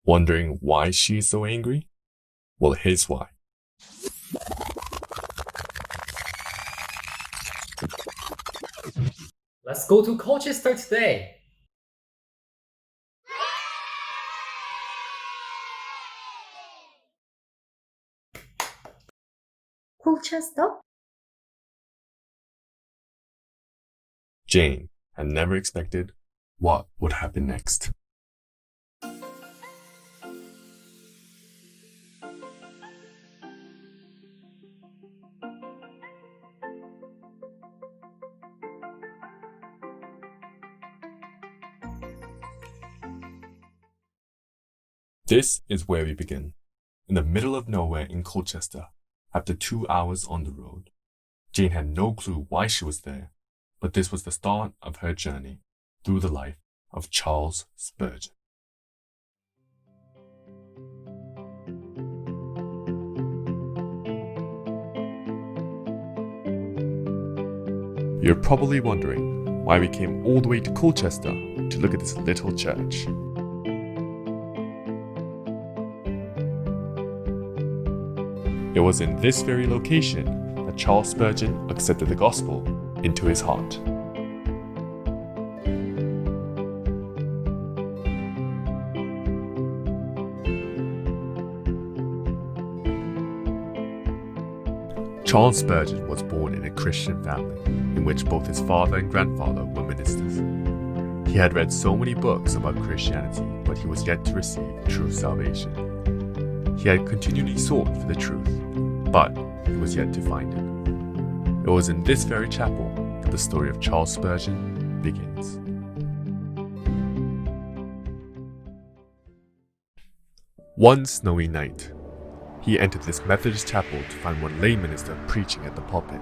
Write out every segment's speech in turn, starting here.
Wondering why she is so angry? Well, here's why. Let's go to Colchester today. Colchester? Jane had never expected what would happen next. This is where we begin. In the middle of nowhere in Colchester, after 2 hours on the road. Jane had no clue why she was there, but this was the start of her journey through the life of Charles Spurgeon. You're probably wondering why we came all the way to Colchester to look at this little church. It was in this very location that Charles Spurgeon accepted the gospel into his heart. Charles Spurgeon was born in a Christian family in which both his father and grandfather were ministers. He had read so many books about Christianity, but he was yet to receive true salvation. He had continually sought for the truth, but he was yet to find it. It was in this very chapel that the story of Charles Spurgeon begins. One snowy night, he entered this Methodist chapel to find one lay minister preaching at the pulpit.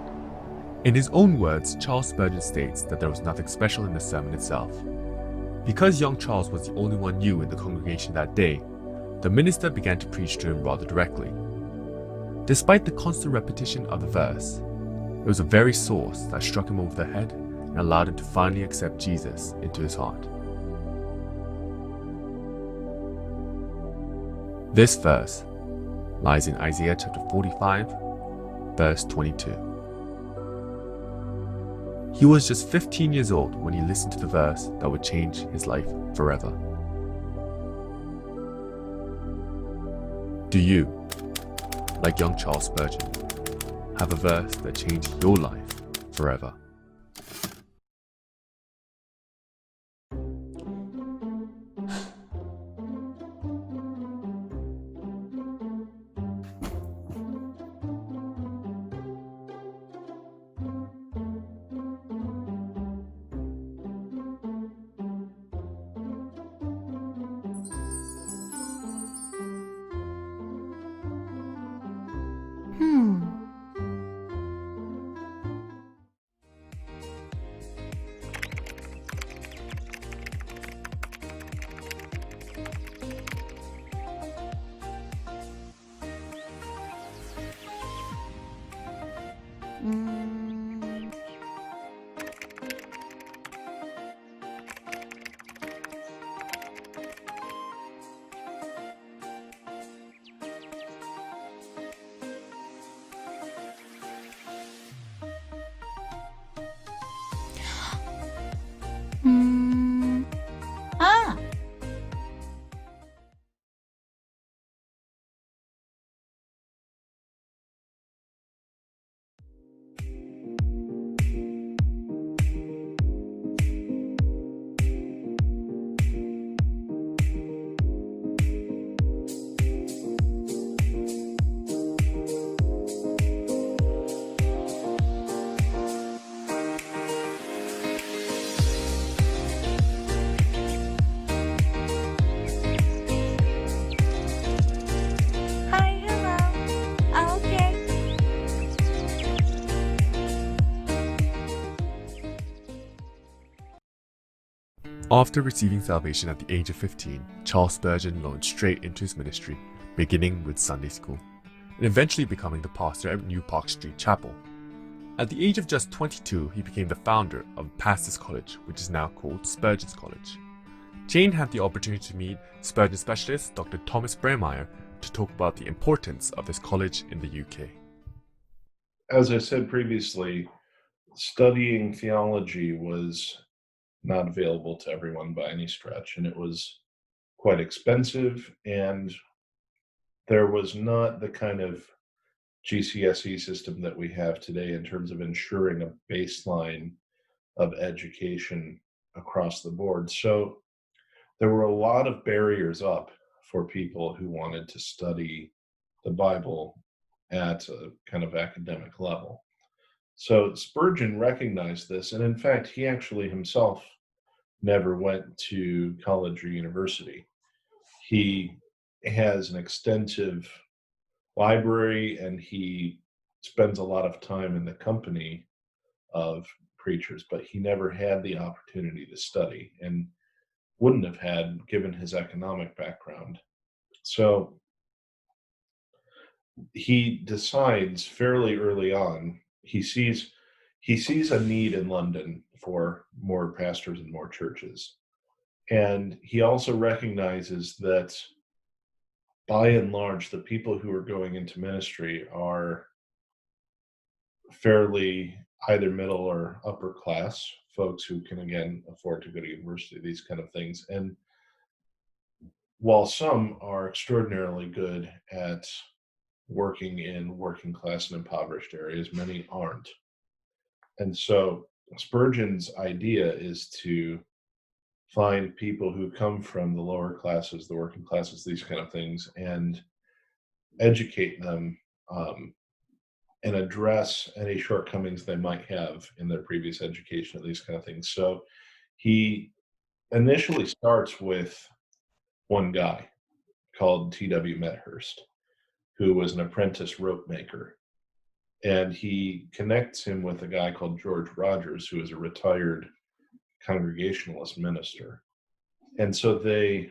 In his own words, Charles Spurgeon states that there was nothing special in the sermon itself. Because young Charles was the only one new in the congregation that day, the minister began to preach to him rather directly. Despite the constant repetition of the verse, it was the very source that struck him over the head and allowed him to finally accept Jesus into his heart. This verse lies in Isaiah chapter 45, verse 22. He was just 15 years old when he listened to the verse that would change his life forever. Do you, like young Charles Spurgeon, have a verse that changed your life forever? 아! Hi, hello. Okay. After receiving salvation at the age of 15, Charles Spurgeon launched straight into his ministry, beginning with Sunday school, and eventually becoming the pastor at New Park Street Chapel. At the age of just 22, he became the founder of Pastors College, which is now called Spurgeon's College. Jane had the opportunity to meet Spurgeon specialist Dr. Thomas Bremeyer to talk about the importance of this college in the UK. As I said previously, studying theology was not available to everyone by any stretch, and it was quite expensive, and there was not the kind of GCSE system that we have today in terms of ensuring a baseline of education across the board. So there were a lot of barriers up for people who wanted to study the Bible at a kind of academic level. So Spurgeon recognized this, and in fact, he actually himself never went to college or university. He has an extensive library, and he spends a lot of time in the company of preachers, but he never had the opportunity to study and wouldn't have had given his economic background. So he decides fairly early on, he sees a need in London for more pastors and more churches. And he also recognizes that by and large, the people who are going into ministry are fairly either middle or upper class folks who can, again, afford to go to university, these kind of things. And while some are extraordinarily good at working in working class and impoverished areas, many aren't. And so Spurgeon's idea is to find people who come from the lower classes, the working classes, these kind of things, and educate them and address any shortcomings they might have in their previous education, these kind of things. So he initially starts with one guy called T.W. Medhurst, who was an apprentice rope maker. And he connects him with a guy called George Rogers, who is a retired Congregationalist minister. And so they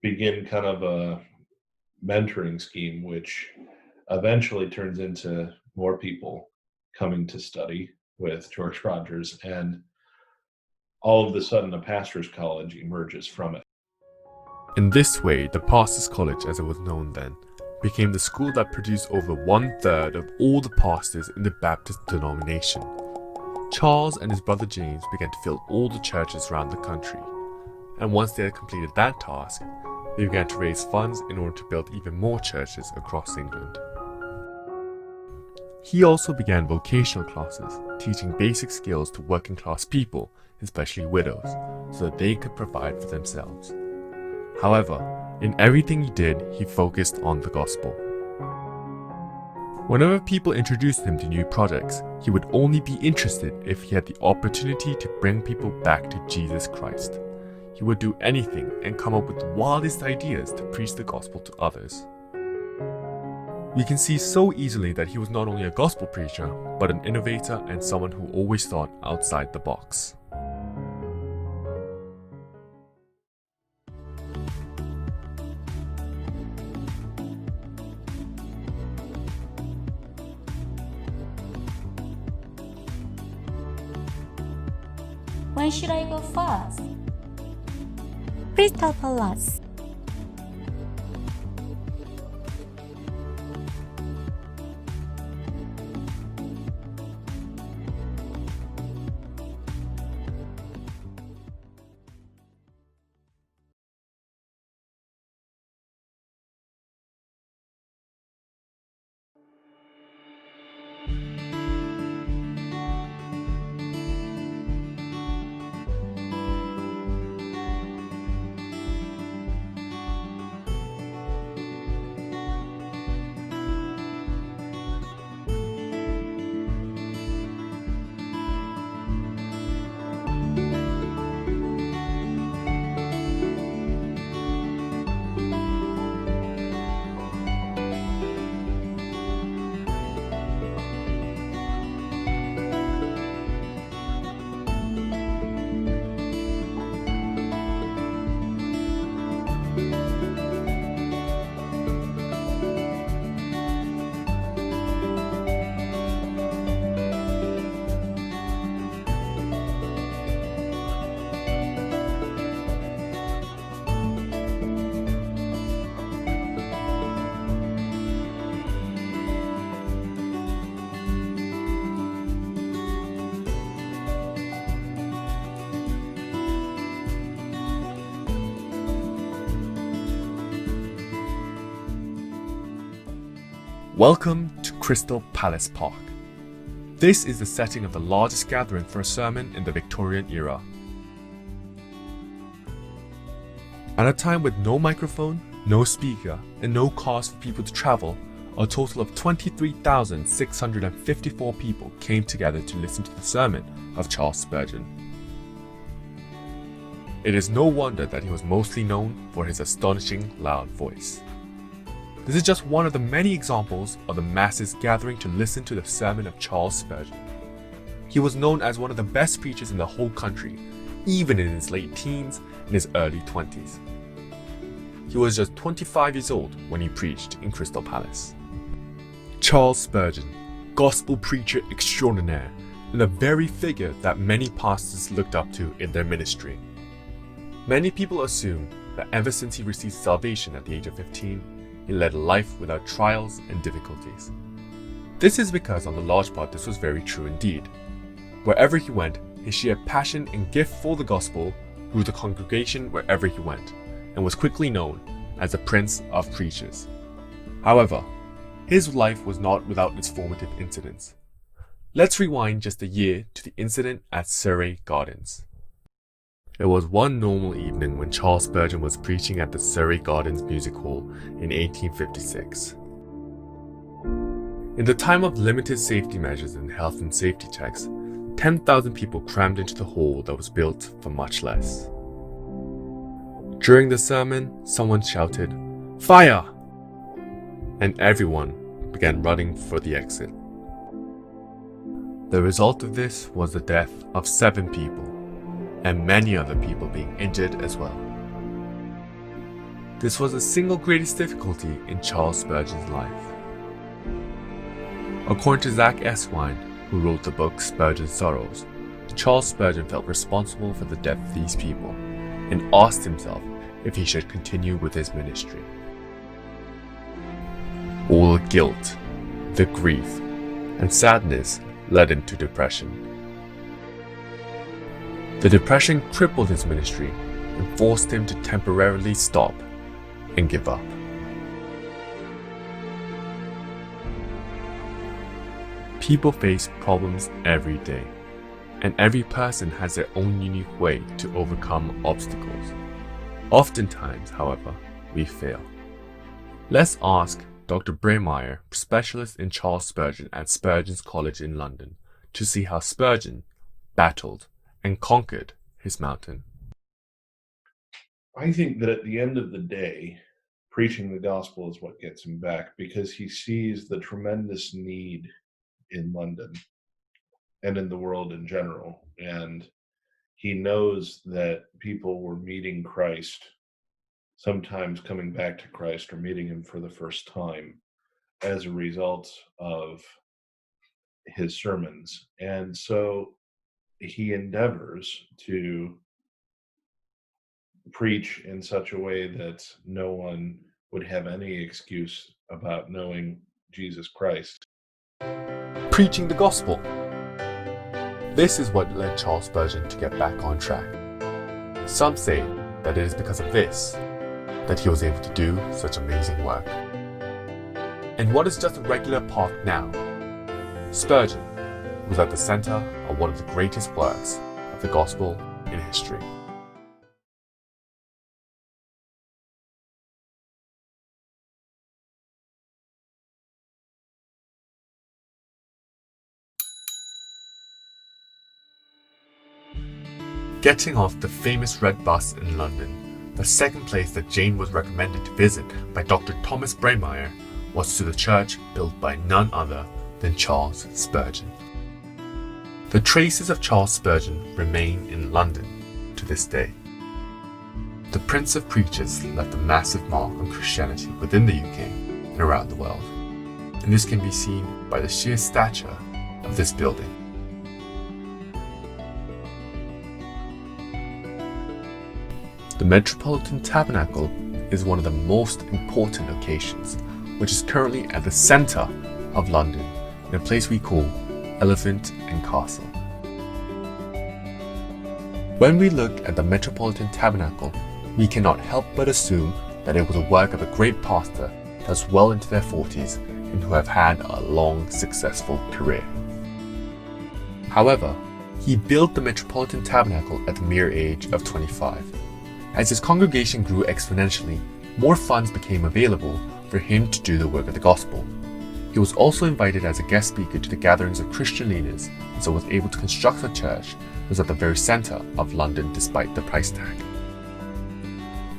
begin kind of a mentoring scheme, which eventually turns into more people coming to study with George Rogers. And all of a sudden, a pastor's college emerges from it. In this way, the Pastors' College, as it was known then, became the school that produced over 1/3 of all the pastors in the Baptist denomination. Charles and his brother James began to fill all the churches around the country, and once they had completed that task, they began to raise funds in order to build even more churches across England. He also began vocational classes, teaching basic skills to working class people, especially widows, so that they could provide for themselves. However, in everything he did, he focused on the gospel. Whenever people introduced him to new projects, he would only be interested if he had the opportunity to bring people back to Jesus Christ. He would do anything and come up with the wildest ideas to preach the gospel to others. We can see so easily that he was not only a gospel preacher, but an innovator and someone who always thought outside the box. When should I go first? Crystal Palace. Welcome to Crystal Palace Park. This is the setting of the largest gathering for a sermon in the Victorian era. At a time with no microphone, no speaker, and no cars for people to travel, a total of 23,654 people came together to listen to the sermon of Charles Spurgeon. It is no wonder that he was mostly known for his astonishing loud voice. This is just one of the many examples of the masses gathering to listen to the sermon of Charles Spurgeon. He was known as one of the best preachers in the whole country, even in his late teens and his early 20s. He was just 25 years old when he preached in Crystal Palace. Charles Spurgeon, gospel preacher extraordinaire, and a very figure that many pastors looked up to in their ministry. Many people assume that ever since he received salvation at the age of 15, he led a life without trials and difficulties. This is because on the large part this was very true indeed. Wherever he went, his sheer passion and gift for the gospel grew the congregation wherever he went, and was quickly known as the Prince of Preachers. However, his life was not without its formative incidents. Let's rewind just a year to the incident at Surrey Gardens. It was one normal evening when Charles Spurgeon was preaching at the Surrey Gardens Music Hall in 1856. In the time of limited safety measures and health and safety checks, 10,000 people crammed into the hall that was built for much less. During the sermon, someone shouted, "Fire!" and everyone began running for the exit. The result of this was the death of 7 people, and many other people being injured as well. This was the single greatest difficulty in Charles Spurgeon's life. According to Zach Esquine, who wrote the book Spurgeon's Sorrows, Charles Spurgeon felt responsible for the death of these people and asked himself if he should continue with his ministry. All the guilt, the grief, and sadness led him to depression. The depression crippled his ministry and forced him to temporarily stop and give up. People face problems every day, and every person has their own unique way to overcome obstacles. Oftentimes, however, we fail. Let's ask Dr. Braymeyer, specialist in Charles Spurgeon at Spurgeon's College in London, to see how Spurgeon battled and conquered his mountain. I think that at the end of the day, preaching the gospel is what gets him back, because he sees the tremendous need in London and in the world in general. And he knows that people were meeting Christ, sometimes coming back to Christ or meeting him for the first time as a result of his sermons. And so he endeavors to preach in such a way that no one would have any excuse about knowing Jesus Christ. Preaching the gospel. This is what led Charles Spurgeon to get back on track. Some say that it is because of this that he was able to do such amazing work. And what is just a regular park now? Spurgeon was at the center of one of the greatest works of the gospel in history. Getting off the famous red bus in London, the second place that Jane was recommended to visit by Dr. Thomas Braymeyer was to the church built by none other than Charles Spurgeon. The traces of Charles Spurgeon remain in London to this day. The Prince of Preachers left a massive mark on Christianity within the UK and around the world, and this can be seen by the sheer stature of this building. The Metropolitan Tabernacle is one of the most important locations, which is currently at the centre of London, in a place we call Elephant and Castle. When we look at the Metropolitan Tabernacle, we cannot help but assume that it was a work of a great pastor that was well into their 40s and who have had a long, successful career. However, he built the Metropolitan Tabernacle at the mere age of 25. As his congregation grew exponentially, more funds became available for him to do the work of the gospel. He was also invited as a guest speaker to the gatherings of Christian leaders, and so was able to construct a church that was at the very center of London despite the price tag.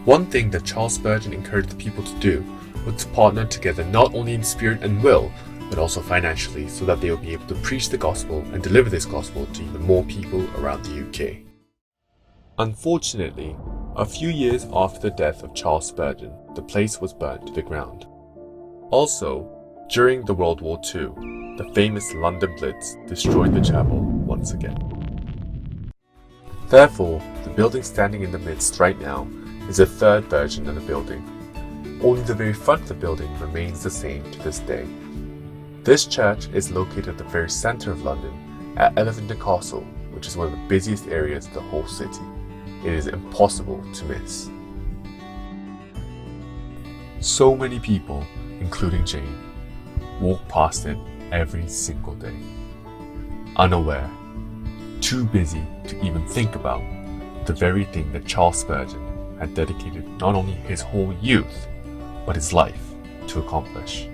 One thing that Charles Spurgeon encouraged the people to do was to partner together not only in spirit and will, but also financially, so that they would be able to preach the gospel and deliver this gospel to even more people around the UK. Unfortunately, a few years after the death of Charles Spurgeon, the place was burnt to the ground. Also, during the World War II, the famous London Blitz destroyed the chapel once again. Therefore, the building standing in the midst right now is a third version of the building. Only the very front of the building remains the same to this day. This church is located at the very center of London, at Elephant Castle, which is one of the busiest areas of the whole city. It is impossible to miss. So many people, including Jane, walk past it every single day, unaware, too busy to even think about the very thing that Charles Spurgeon had dedicated not only his whole youth, but his life to accomplish.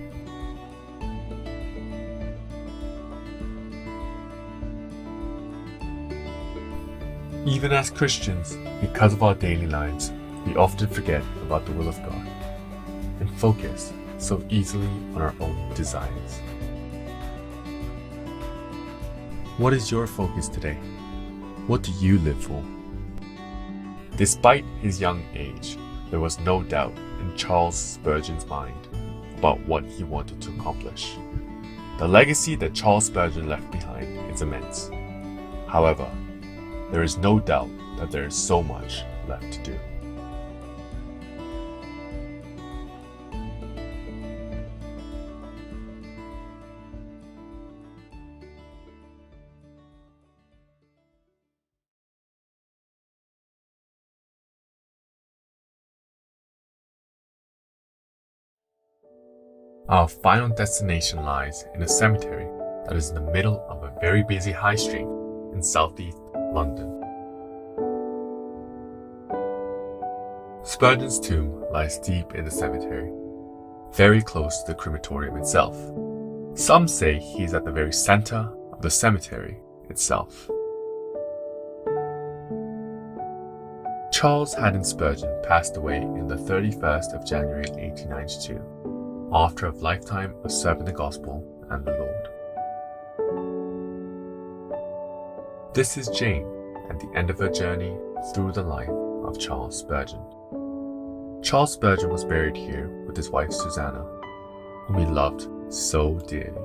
Even as Christians, because of our daily lives, we often forget about the will of God and focus so easily on our own desires. What is your focus today? What do you live for? Despite his young age, there was no doubt in Charles Spurgeon's mind about what he wanted to accomplish. The legacy that Charles Spurgeon left behind is immense. However, there is no doubt that there is so much left to do. Our final destination lies in a cemetery that is in the middle of a very busy high street in southeast London. Spurgeon's tomb lies deep in the cemetery, very close to the crematorium itself. Some say he is at the very center of the cemetery itself. Charles Haddon Spurgeon passed away on the 31st of January 1892, after a lifetime of serving the gospel and the Lord. This is Jane at the end of her journey through the life of Charles Spurgeon. Charles Spurgeon was buried here with his wife Susanna, whom he loved so dearly.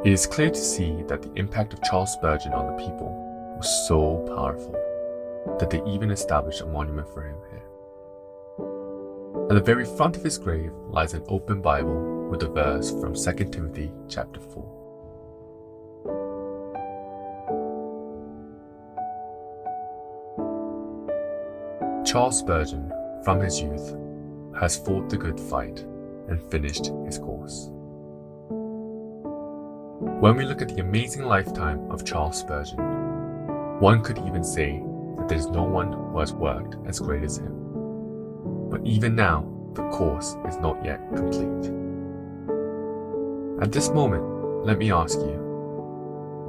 It is clear to see that the impact of Charles Spurgeon on the people was so powerful that they even established a monument for him here. At the very front of his grave lies an open Bible with a verse from 2 Timothy chapter 4. Charles Spurgeon, from his youth, has fought the good fight and finished his course. When we look at the amazing lifetime of Charles Spurgeon, one could even say that there is no one who has worked as great as him. But even now, the course is not yet complete. At this moment, let me ask you,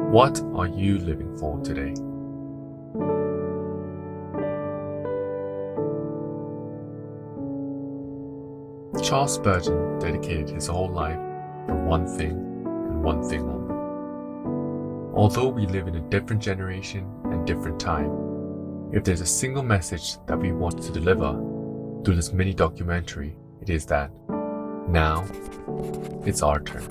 what are you living for today? Charles Spurgeon dedicated his whole life for one thing and one thing only. Although we live in a different generation and different time, if there's a single message that we want to deliver through this mini documentary, it is that now it's our turn.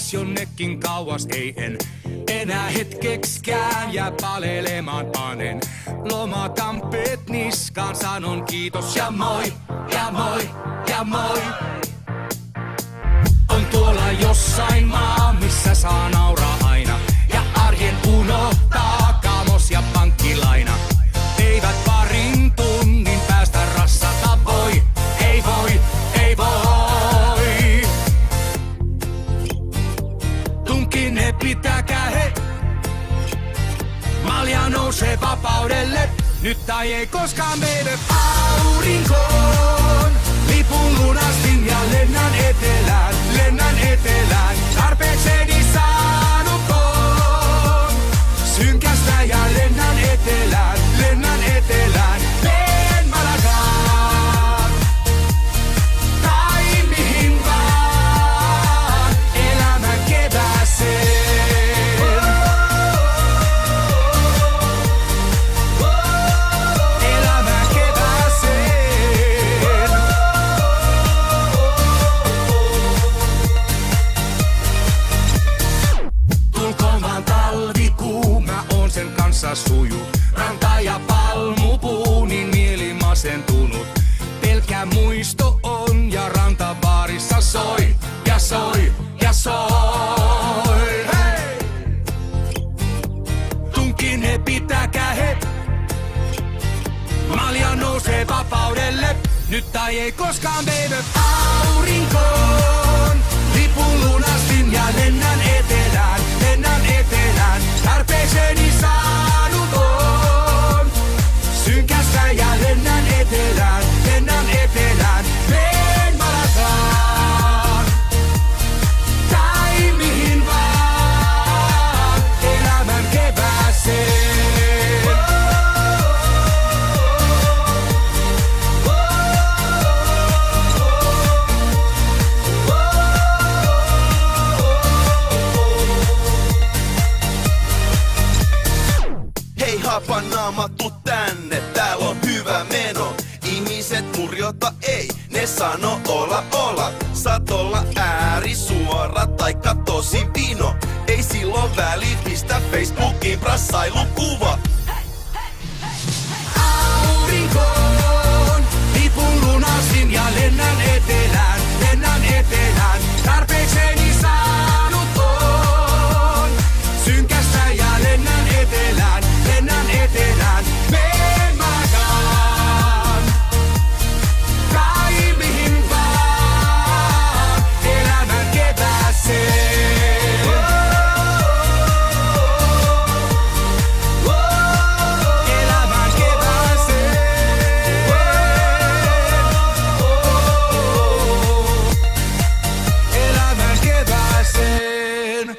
Lähtis jonnekin kauas, ei en enää hetkekskään jää palelemaan panen. Lomakampeet niskaan, sanon kiitos ja moi, ja moi, ja moi. On tuolla jossain maa, missä saa nauraa aina. Ja arjen unohtaa kaamos ja pankkilaina. Eivät parin tunnin päästä rassata voi. Ei voi, ei voi. Tunkin ne pitäkää he. Malja nousee vapaudelle. Nyt tai ei koskaan baby. Aurinkoon lipun lunastin ja lennän etelään. Lennän etelään. Tarpeekseni saanut on. Synkästä ja lennän etelään. Lennän etelään. En Malagaan. Tai mihin vaan. Elämän kevääseen. Elämän kevääseen. Tulkoon vaan talvikuu, mä oon sen kanssa suju. Ranta ja palmupuu, niin mieli masentunut. Pelkkä muisto on ja rantabaarissa soi. Ja soi, ja soi. Hei! Tunkin he pitäkää he. Malja nousee vapaudelle. Nyt tai ei koskaan baby. Aurinkoon lipun lunastin ja lennän etelään. Lennän etelään. Tarpeekseni saanut on. Synkästä ja lennän etelään. Lennän etelään. En Malagaan. Tai mihin vaan. Elämän kevääseen. Hei hapanaama, tuu tänne, täällä on hyvä meno. Ihmiset murjota ei, ne sano olla. Saat olla äärisuora taikka tosi vino. Ei silloin välit, mistä Facebookiin brassailukuva. Aurinkoon lipun lunastin ja lennän etelään. Lennän etelään. Tarpeekseni saanut on. Synkästä ja lennän etelään. Lennän etelään. En Malagaan. Tai mihin vaan. Elämän kevääseen. Elämän kevääseen. Elämän kevääseen.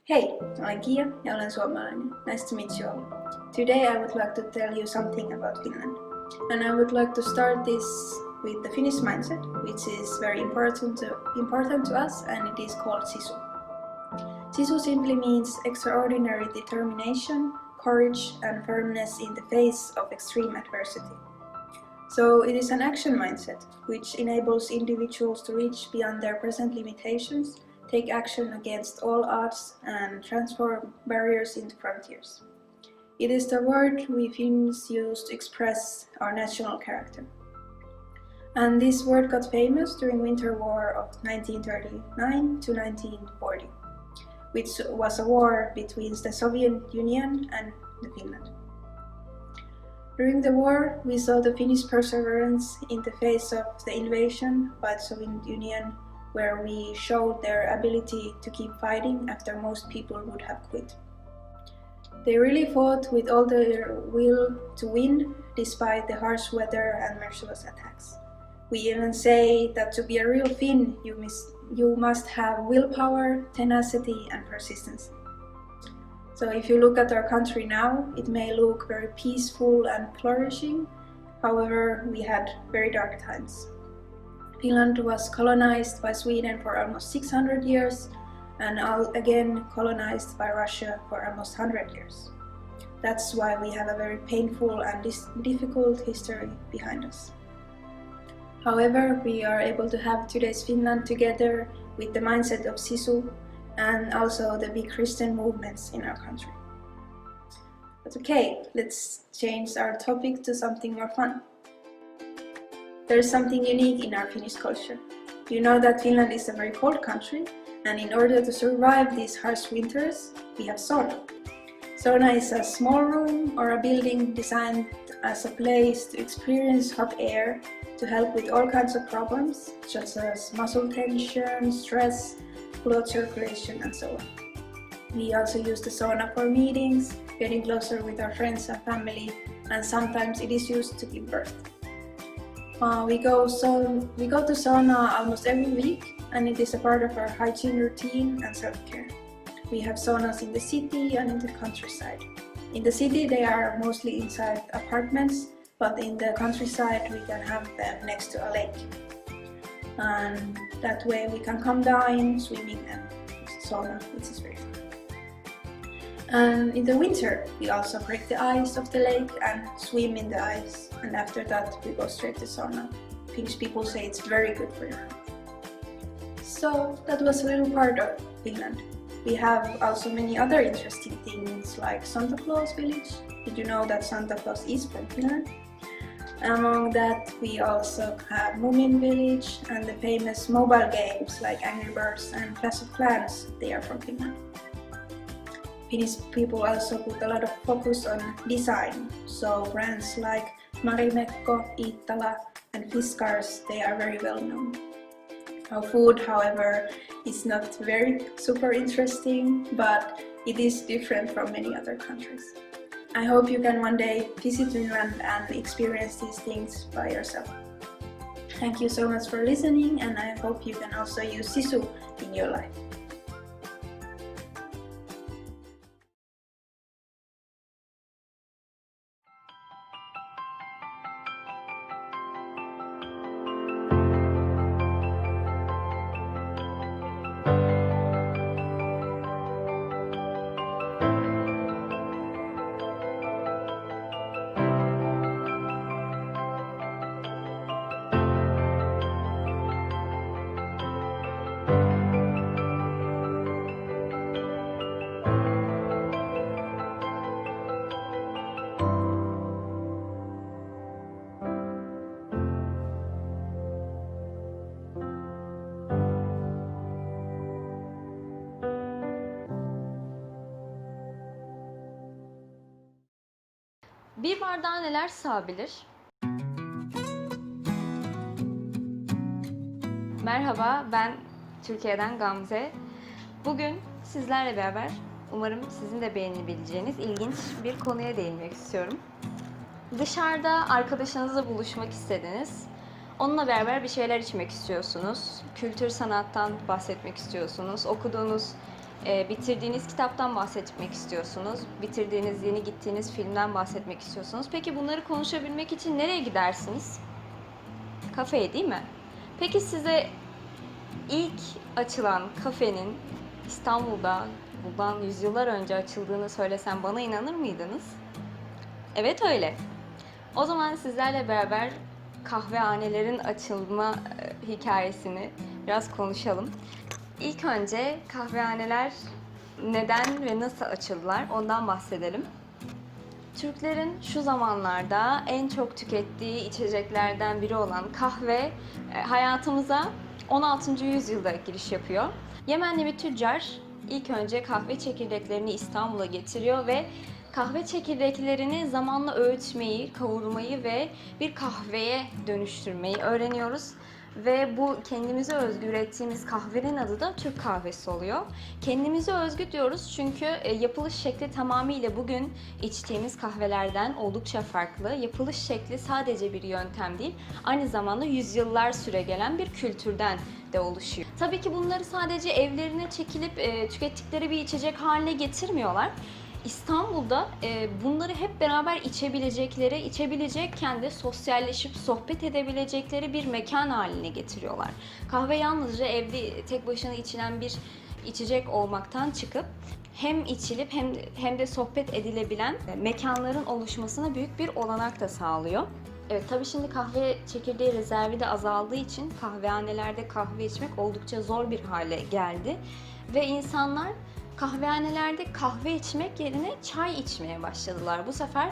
Hey, olen Kia ja olen suomalainen. Nice to meet you all. Today I would like to tell you something about Finland. And I would like to start this with the Finnish mindset, which is very important to us, and it is called Sisu. Sisu simply means extraordinary determination, courage and firmness in the face of extreme adversity. So it is an action mindset, which enables individuals to reach beyond their present limitations, take action against all odds and transform barriers into frontiers. It is the word we Finns use to express our national character. And this word got famous during Winter War of 1939 to 1940, which was a war between the Soviet Union and Finland. During the war, we saw the Finnish perseverance in the face of the invasion by the Soviet Union where we showed their ability to keep fighting after most people would have quit. They really fought with all their will to win, despite the harsh weather and merciless attacks. We even say that to be a real Finn, you must have willpower, tenacity, and persistence. So if you look at our country now, it may look very peaceful and flourishing. However, we had very dark times. Finland was colonized by Sweden for almost 600 years, and again colonized by Russia for almost 100 years. That's why we have a very painful and difficult history behind us. However, we are able to have today's Finland together with the mindset of Sisu and also the big Christian movements in our country. But okay, let's change our topic to something more fun. There's something unique in our Finnish culture. You know that Finland is a very cold country, and in order to survive these harsh winters, we have sauna. Sauna is a small room or a building designed as a place to experience hot air to help with all kinds of problems, such as muscle tension, stress, blood circulation, and so on. We also use the sauna for meetings, getting closer with our friends and family, and sometimes it is used to give birth. We go to sauna almost every week, and it is a part of our hygiene routine and self-care. We have saunas in the city and in the countryside. In the city they are mostly inside apartments, but in the countryside we can have them next to a lake. And that way we can come down swimming and sauna, which is very fun. And in the winter we also break the ice of the lake and swim in the ice, and after that we go straight to sauna. Finnish people say it's very good for your health. So that was a little part of Finland. We have also many other interesting things like Santa Claus village. Did you know that Santa Claus is from Finland? Among that we also have Moomin village and the famous mobile games like Angry Birds and Clash of Clans, they are from Finland. Finnish people also put a lot of focus on design, so brands like Marimekko, Iittala and Fiskars, they are very well known. Our food, however, is not very super interesting, but it is different from many other countries. I hope you can one day visit Finland and experience these things by yourself. Thank you so much for listening, and I hope you can also use Sisu in your life. Bir bardağa neler sığabilir? Merhaba, ben Türkiye'den Gamze. Bugün sizlerle beraber umarım sizin de beğenebileceğiniz ilginç bir konuya değinmek istiyorum. Dışarıda arkadaşınızla buluşmak istediniz. Onunla beraber bir şeyler içmek istiyorsunuz. Kültür sanattan bahsetmek istiyorsunuz. Okuduğunuz, bitirdiğiniz kitaptan bahsetmek istiyorsunuz. Bitirdiğiniz, yeni gittiğiniz filmden bahsetmek istiyorsunuz. Peki bunları konuşabilmek için nereye gidersiniz? Kafeye, değil mi? Peki size ilk açılan kafenin İstanbul'da bundan yüzyıllar önce açıldığını söylesem bana inanır mıydınız? Evet, öyle. O zaman sizlerle beraber kahvehanelerin açılma hikayesini biraz konuşalım. İlk önce kahvehaneler neden ve nasıl açıldılar ondan bahsedelim. Türklerin şu zamanlarda en çok tükettiği içeceklerden biri olan kahve hayatımıza 16. yüzyılda giriş yapıyor. Yemenli bir tüccar ilk önce kahve çekirdeklerini İstanbul'a getiriyor ve kahve çekirdeklerini zamanla öğütmeyi, kavurmayı ve bir kahveye dönüştürmeyi öğreniyoruz. Ve bu kendimize özgü ürettiğimiz kahvenin adı da Türk kahvesi oluyor. Kendimize özgü diyoruz çünkü yapılış şekli tamamıyla bugün içtiğimiz kahvelerden oldukça farklı. Yapılış şekli sadece bir yöntem değil, aynı zamanda yüzyıllar süregelen bir kültürden de oluşuyor. Tabii ki bunları sadece evlerine çekilip tükettikleri bir içecek haline getirmiyorlar. İstanbul'da bunları hep beraber içebilecekken de sosyalleşip sohbet edebilecekleri bir mekan haline getiriyorlar. Kahve yalnızca evde tek başına içilen bir içecek olmaktan çıkıp hem içilip hem de sohbet edilebilen mekanların oluşmasına büyük bir olanak da sağlıyor. Evet, tabii şimdi kahve çekirdeği rezervi de azaldığı için kahvehanelerde kahve içmek oldukça zor bir hale geldi. Ve insanlar kahvehanelerde kahve içmek yerine çay içmeye başladılar. Bu sefer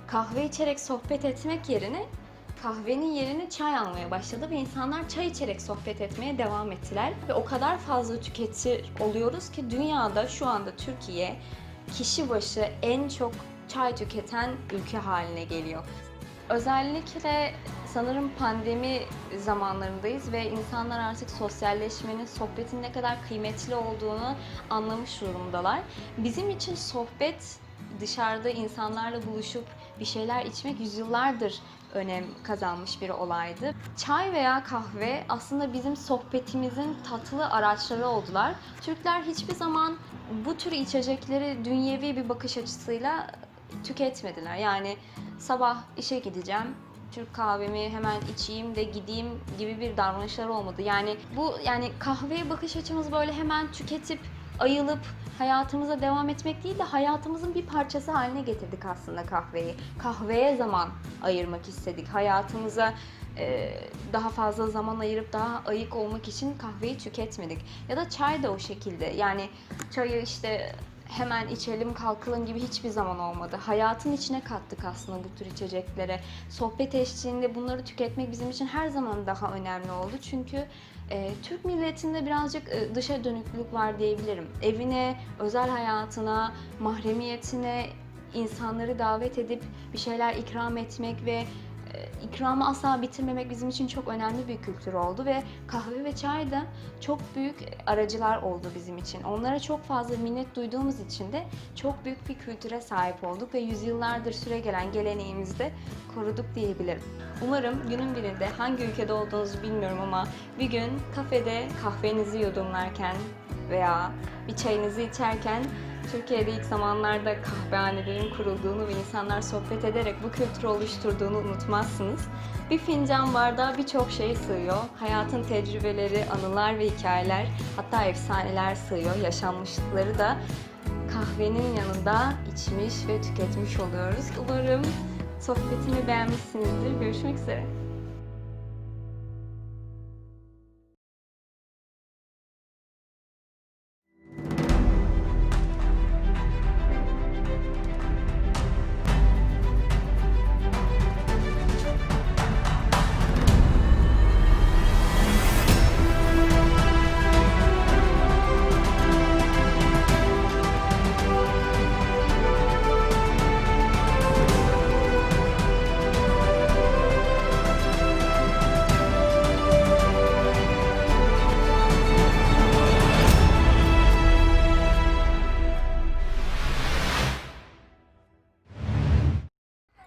kahve içerek sohbet etmek yerine kahvenin yerine çay almaya başladı ve insanlar çay içerek sohbet etmeye devam ettiler. Ve o kadar fazla tüketir oluyoruz ki dünyada şu anda Türkiye kişi başı en çok çay tüketen ülke haline geliyor. Özellikle sanırım pandemi zamanlarındayız ve insanlar artık sosyalleşmenin, sohbetin ne kadar kıymetli olduğunu anlamış durumdalar. Bizim için sohbet, dışarıda insanlarla buluşup bir şeyler içmek yüzyıllardır önem kazanmış bir olaydı. Çay veya kahve aslında bizim sohbetimizin tatlı araçları oldular. Türkler hiçbir zaman bu tür içecekleri dünyevi bir bakış açısıyla tüketmediler. Yani sabah işe gideceğim, Türk kahvemi hemen içeyim de gideyim gibi bir davranışları olmadı. Yani kahveye bakış açımız böyle hemen tüketip ayılıp hayatımıza devam etmek değil de hayatımızın bir parçası haline getirdik aslında kahveyi. Kahveye zaman ayırmak istedik. Hayatımıza daha fazla zaman ayırıp daha ayık olmak için kahveyi tüketmedik. Ya da çay da o şekilde. Yani çayı işte hemen içelim kalkalım gibi hiçbir zaman olmadı. Hayatın içine kattık aslında bu tür içeceklere. Sohbet eşliğinde bunları tüketmek bizim için her zaman daha önemli oldu. Çünkü Türk milletinde birazcık dışa dönüklülük var diyebilirim. Evine, özel hayatına, mahremiyetine insanları davet edip bir şeyler ikram etmek ve ikramı asla bitirmemek bizim için çok önemli bir kültür oldu ve kahve ve çay da çok büyük aracılar oldu bizim için. Onlara çok fazla minnet duyduğumuz için de çok büyük bir kültüre sahip olduk ve yüzyıllardır süregelen geleneğimizi de koruduk diyebilirim. Umarım günün birinde hangi ülkede olduğunuzu bilmiyorum ama bir gün kafede kahvenizi yudumlarken veya bir çayınızı içerken Türkiye'de ilk zamanlarda kahvehanelerin kurulduğunu ve insanlar sohbet ederek bu kültürü oluşturduğunu unutmazsınız. Bir fincan bardağa birçok şey sığıyor. Hayatın tecrübeleri, anılar ve hikayeler, hatta efsaneler sığıyor. Yaşanmışlıkları da kahvenin yanında içmiş ve tüketmiş oluyoruz. Umarım sohbetimi beğenmişsinizdir. Görüşmek üzere.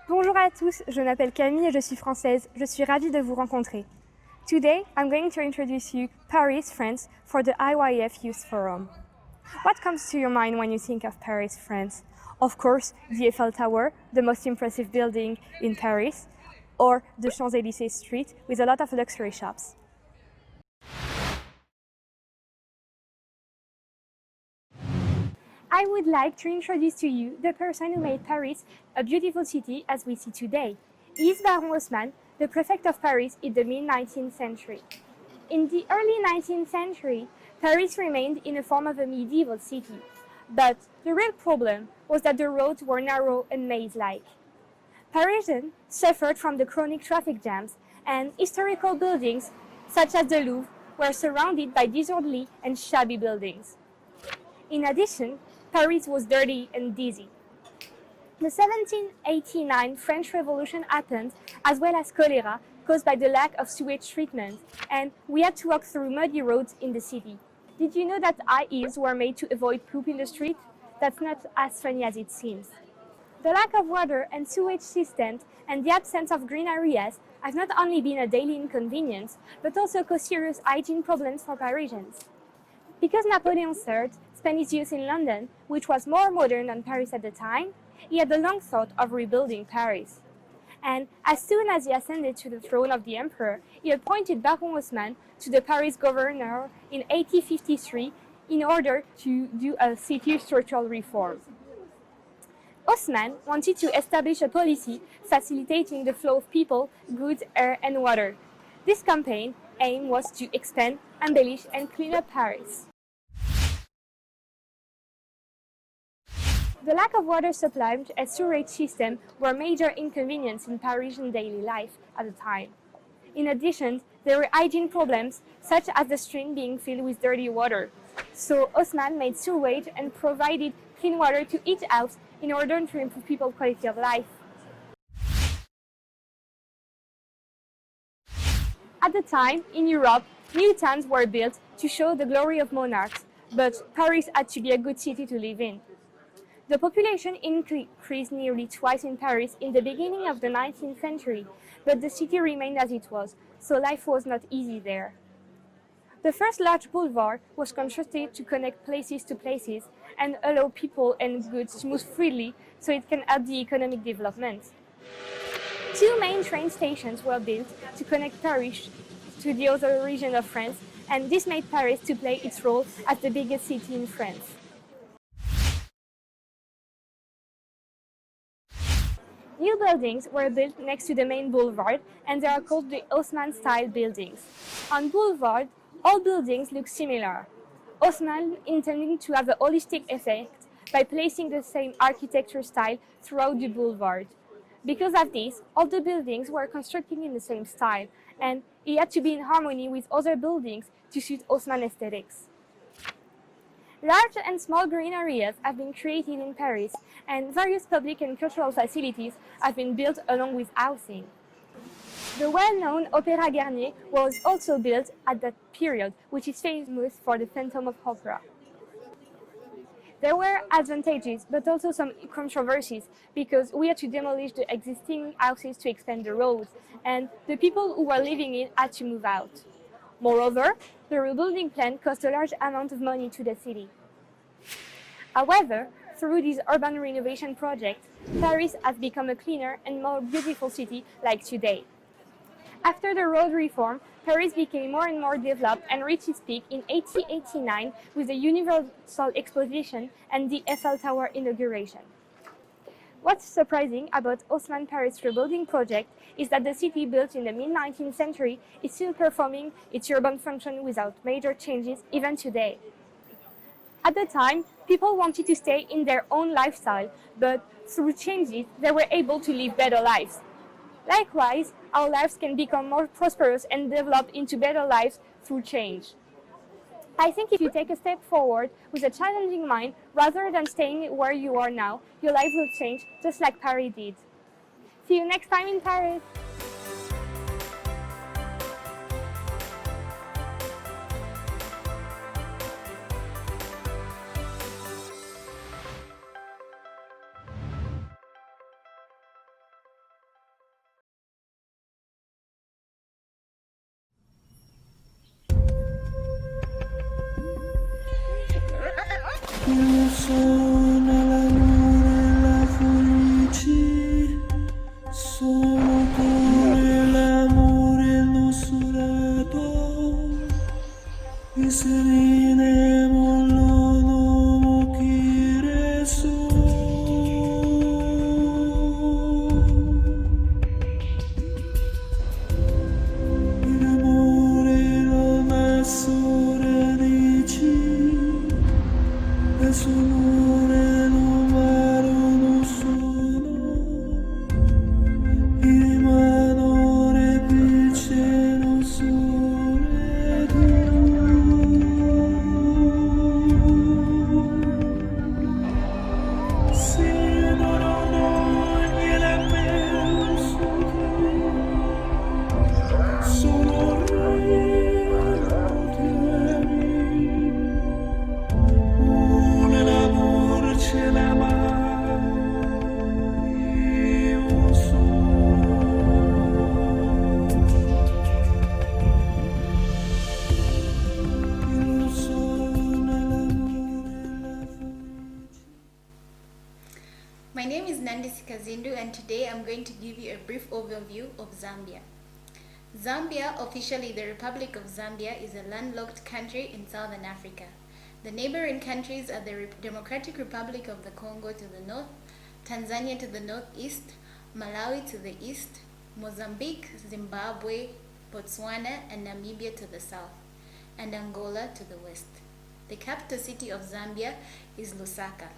Bonjour à tous, je m'appelle Camille et je suis française. Je suis ravie de vous rencontrer. Today, I'm going to introduce you Paris, France for the IYF Youth Forum. What comes to your mind when you think of Paris, France? Of course, the Eiffel Tower, the most impressive building in Paris, or the Champs-Élysées street with a lot of luxury shops. I would like to introduce to you the person who made Paris a beautiful city as we see today. He is Baron Haussmann, the prefect of Paris in the mid-19th century. In the early 19th century, Paris remained in the form of a medieval city. But the real problem was that the roads were narrow and maze-like. Parisians suffered from the chronic traffic jams, and historical buildings, such as the Louvre, were surrounded by disorderly and shabby buildings. In addition, Paris was dirty and dizzy. The 1789 French Revolution happened, as well as cholera, caused by the lack of sewage treatment, and we had to walk through muddy roads in the city. Did you know that high heels were made to avoid poop in the street? That's not as funny as it seems. The lack of water and sewage systems and the absence of green areas have not only been a daily inconvenience, but also caused serious hygiene problems for Parisians. Because Napoleon III spent his youth in London, which was more modern than Paris at the time, he had the long thought of rebuilding Paris. And as soon as he ascended to the throne of the emperor, he appointed Baron Haussmann to the Paris governor in 1853 in order to do a city structural reform. Haussmann wanted to establish a policy facilitating the flow of people, goods, air, and water. This campaign aim was to expand, embellish, and clean up Paris. The lack of water supply and sewerage system were major inconveniences in Parisian daily life at the time. In addition, there were hygiene problems, such as the stream being filled with dirty water. So Haussmann made sewage and provided clean water to each house in order to improve people's quality of life. At the time, in Europe, new towns were built to show the glory of monarchs, but Paris had to be a good city to live in. The population increased nearly twice in Paris in the beginning of the 19th century, but the city remained as it was, so life was not easy there. The first large boulevard was constructed to connect places to places and allow people and goods to move freely so it can help the economic development. Two main train stations were built to connect Paris to the other regions of France, and this made Paris to play its role as the biggest city in France. New buildings were built next to the main boulevard, and they are called the Haussmann-style buildings. On boulevard, all buildings look similar. Haussmann intended to have a holistic effect by placing the same architecture style throughout the boulevard. Because of this, all the buildings were constructed in the same style, and it had to be in harmony with other buildings to suit Haussmann aesthetics. Large and small green areas have been created in Paris, and various public and cultural facilities have been built along with housing. The well-known Opéra Garnier was also built at that period, which is famous for the Phantom of Opera. There were advantages, but also some controversies, because we had to demolish the existing houses to expand the roads, and the people who were living in had to move out. Moreover, the rebuilding plan cost a large amount of money to the city. However, through this urban renovation project, Paris has become a cleaner and more beautiful city like today. After the road reform, Paris became more and more developed and reached its peak in 1889 with the Universal Exposition and the Eiffel Tower inauguration. What's surprising about Haussmann Paris rebuilding project is that the city built in the mid-19th century is still performing its urban function without major changes even today. At the time, people wanted to stay in their own lifestyle, but through changes, they were able to live better lives. Likewise, our lives can become more prosperous and develop into better lives through change. I think if you take a step forward with a challenging mind, rather than staying where you are now, your life will change just like Paris did. See you next time in Paris! Il sole, l'amore e la felici sono come l'amore illusurato. I serine mollono mochire su. Il amore lo messo radici. Es un amore today I'm going to give you a brief overview of Zambia. Zambia, officially the Republic of Zambia, is a landlocked country in southern Africa. The neighboring countries are the Democratic Republic of the Congo to the north, Tanzania to the northeast, Malawi to the east, Mozambique, Zimbabwe, Botswana, and Namibia to the south, and Angola to the west. The capital city of Zambia is Lusaka.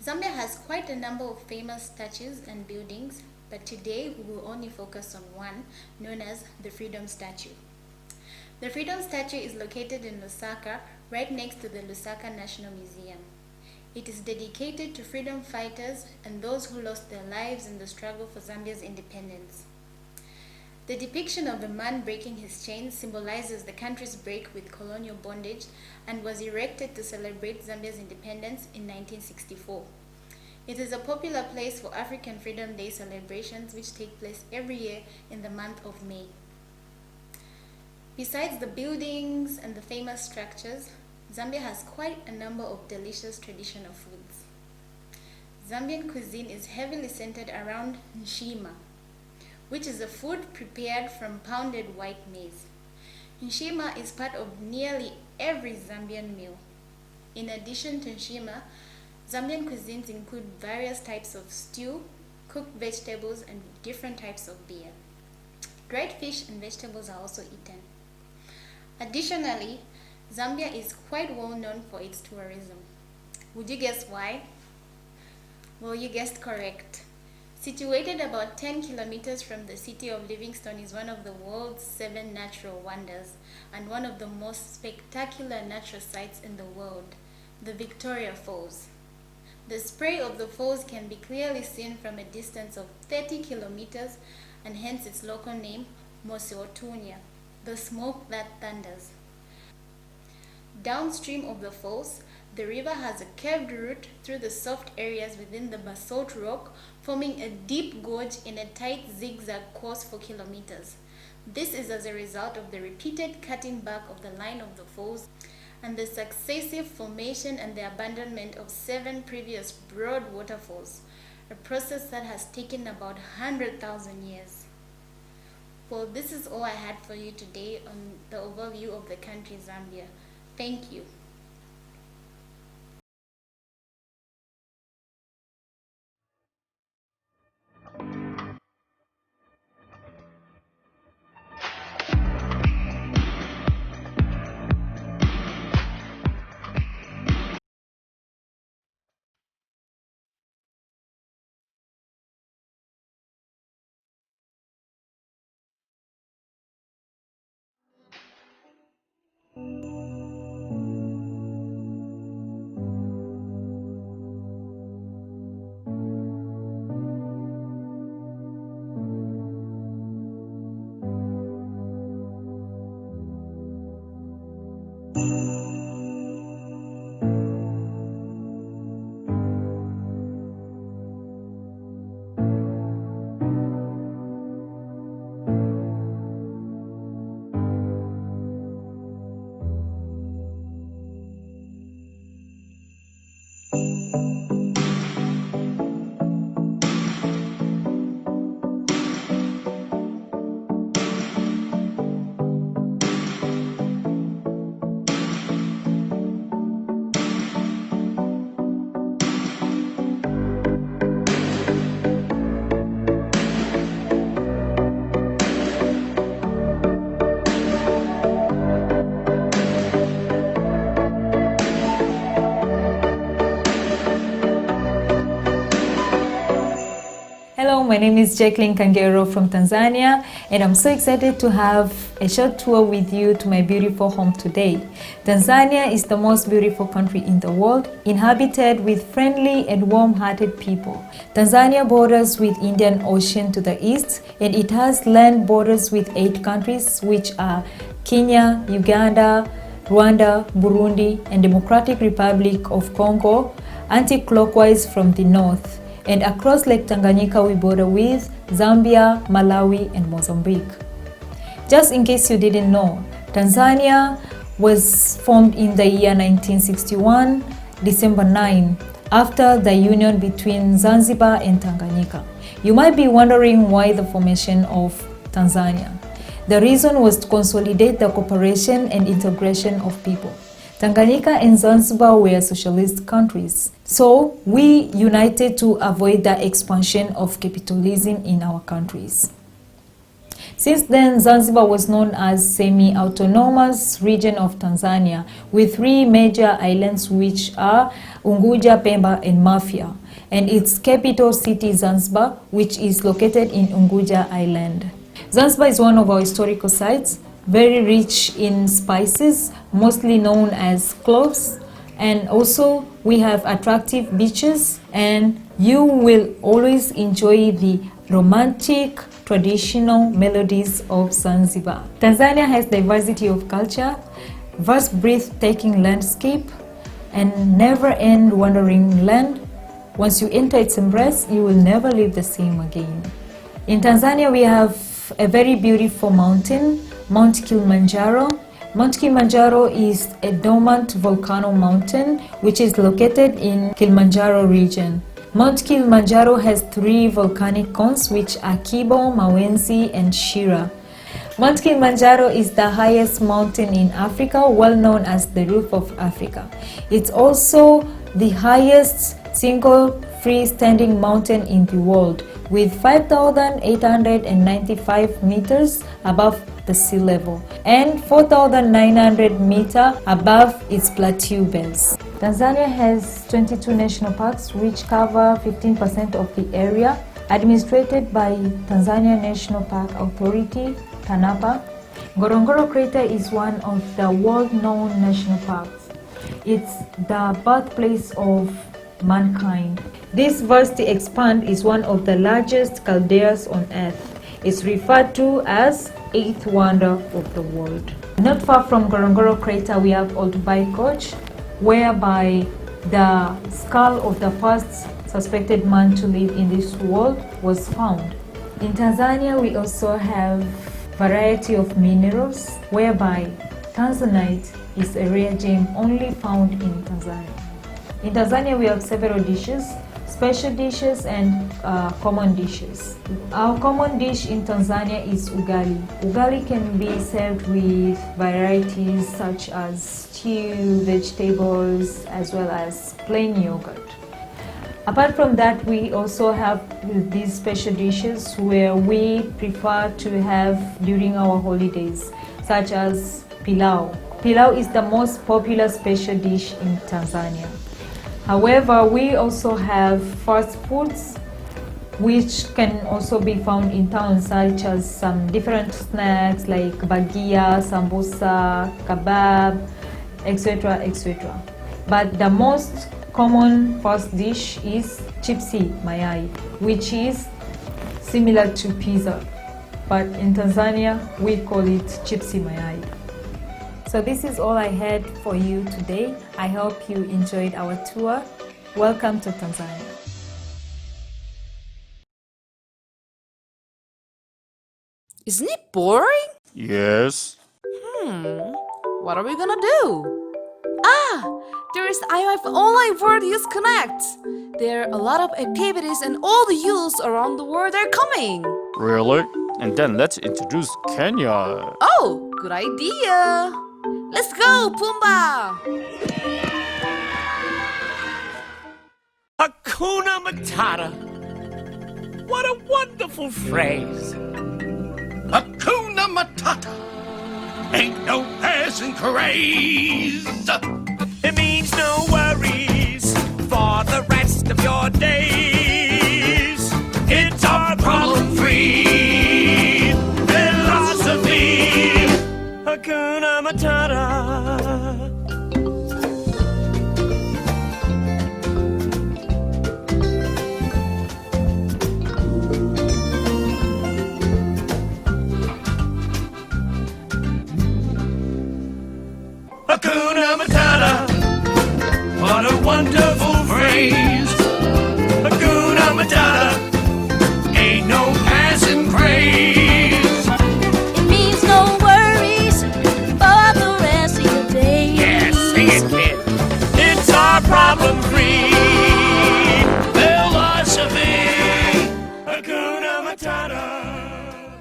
Zambia has quite a number of famous statues and buildings, but today we will only focus on one, known as the Freedom Statue. The Freedom Statue is located in Lusaka, right next to the Lusaka National Museum. It is dedicated to freedom fighters and those who lost their lives in the struggle for Zambia's independence. The depiction of a man breaking his chains symbolizes the country's break with colonial bondage and was erected to celebrate Zambia's independence in 1964. It is a popular place for African Freedom Day celebrations, which take place every year in the month of May. Besides the buildings and the famous structures, Zambia has quite a number of delicious traditional foods. Zambian cuisine is heavily centered around nshima, which is a food prepared from pounded white maize. Nshima is part of nearly every Zambian meal. In addition to nshima, Zambian cuisines include various types of stew, cooked vegetables, and different types of beer. Dried fish and vegetables are also eaten. Additionally, Zambia is quite well known for its tourism. Would you guess why? Well, you guessed correct. Situated about 10 kilometers from the city of Livingstone is one of the world's 7 natural wonders and one of the most spectacular natural sights in the world, the Victoria Falls. The spray of the falls can be clearly seen from a distance of 30 kilometers and hence its local name, Mosi-otunya, the smoke that thunders. Downstream of the falls, the river has a curved route through the soft areas within the basalt rock, forming a deep gorge in a tight zigzag course for kilometers. This is as a result of the repeated cutting back of the line of the falls and the successive formation and the abandonment of 7 previous broad waterfalls, a process that has taken about 100,000 years. Well, this is all I had for you today on the overview of the country Zambia. Thank you. Hello, my name is Jacqueline Kangero from Tanzania, and I'm so excited to have a short tour with you to my beautiful home today. Tanzania is the most beautiful country in the world, inhabited with friendly and warm-hearted people. Tanzania borders with Indian Ocean to the east, and it has land borders with 8 countries, which are Kenya, Uganda, Rwanda, Burundi, and Democratic Republic of Congo, anti-clockwise from the north. And across Lake Tanganyika we border with Zambia, Malawi, and Mozambique. Just in case you didn't know, Tanzania was formed in the year 1961, December 9, after the union between Zanzibar and Tanganyika. You might be wondering why the formation of Tanzania. The reason was to consolidate the cooperation and integration of people. Tanganyika and Zanzibar were socialist countries, so we united to avoid the expansion of capitalism in our countries. Since then, Zanzibar was known as semi-autonomous region of Tanzania with three major islands, which are Unguja, Pemba, and Mafia, and its capital city Zanzibar, which is located in Unguja Island. Zanzibar is one of our historical sites, very rich in spices, mostly known as cloves, and also we have attractive beaches, and you will always enjoy the romantic traditional melodies of Zanzibar. Tanzania has diversity of culture, vast breathtaking landscape, and never-end wandering land. Once you enter its embrace, you will never leave the same again. In Tanzania, we have a very beautiful mountain, Mount Kilimanjaro. Mount Kilimanjaro is a dormant volcano mountain which is located in Kilimanjaro region. Mount Kilimanjaro has three volcanic cones, which are Kibo, Mawenzi, and Shira. Mount Kilimanjaro is the highest mountain in Africa, well known as the roof of Africa. It's also the highest single freestanding mountain in the world, with 5,895 meters above the sea level and 4,900 meters above its plateau base. Tanzania has 22 national parks which cover 15% of the area, administered by Tanzania National Park Authority, TANAPA. Ngorongoro Crater is one of the world-known national parks. It's the birthplace of mankind. This vast expanse is one of the largest calderas on Earth. It's referred to as eighth wonder of the world. Not far from Ngorongoro Crater, we have Olduvai Gorge, whereby the skull of the first suspected man to live in this world was found. In Tanzania, we also have variety of minerals, whereby Tanzanite is a rare gem only found in Tanzania. In Tanzania, we have several dishes, special dishes and common dishes. Our common dish in Tanzania is ugali. Ugali can be served with varieties such as stew, vegetables, as well as plain yogurt. Apart from that, we also have these special dishes where we prefer to have during our holidays, such as pilau. Pilau is the most popular special dish in Tanzania. However, we also have fast foods which can also be found in towns, such as some different snacks like bagia, sambusa, kebab, etc., etc. But the most common fast dish is chipsi mayai, which is similar to pizza, but in Tanzania we call it chipsi mayai. So this is all I had for you today. I hope you enjoyed our tour. Welcome to Tanzania. Isn't it boring? Yes. What are we gonna do? There is IMF Online World Youth Connect. There are a lot of activities and all the youths around the world are coming. Really? And then let's introduce Kenya. Oh, good idea. Let's go, Pumbaa! Hakuna Matata. What a wonderful phrase. Hakuna Matata. Ain't no passing craze. It means no worries for the rest of your days. It's our problem-free philosophy. Hakuna Matata. Hakuna Matata, what a wonderful phrase. Hakuna Matata, ain't no passing craze. It means no worries for the rest of your days. Yes, sing it, kid. It's our problem-free Matata.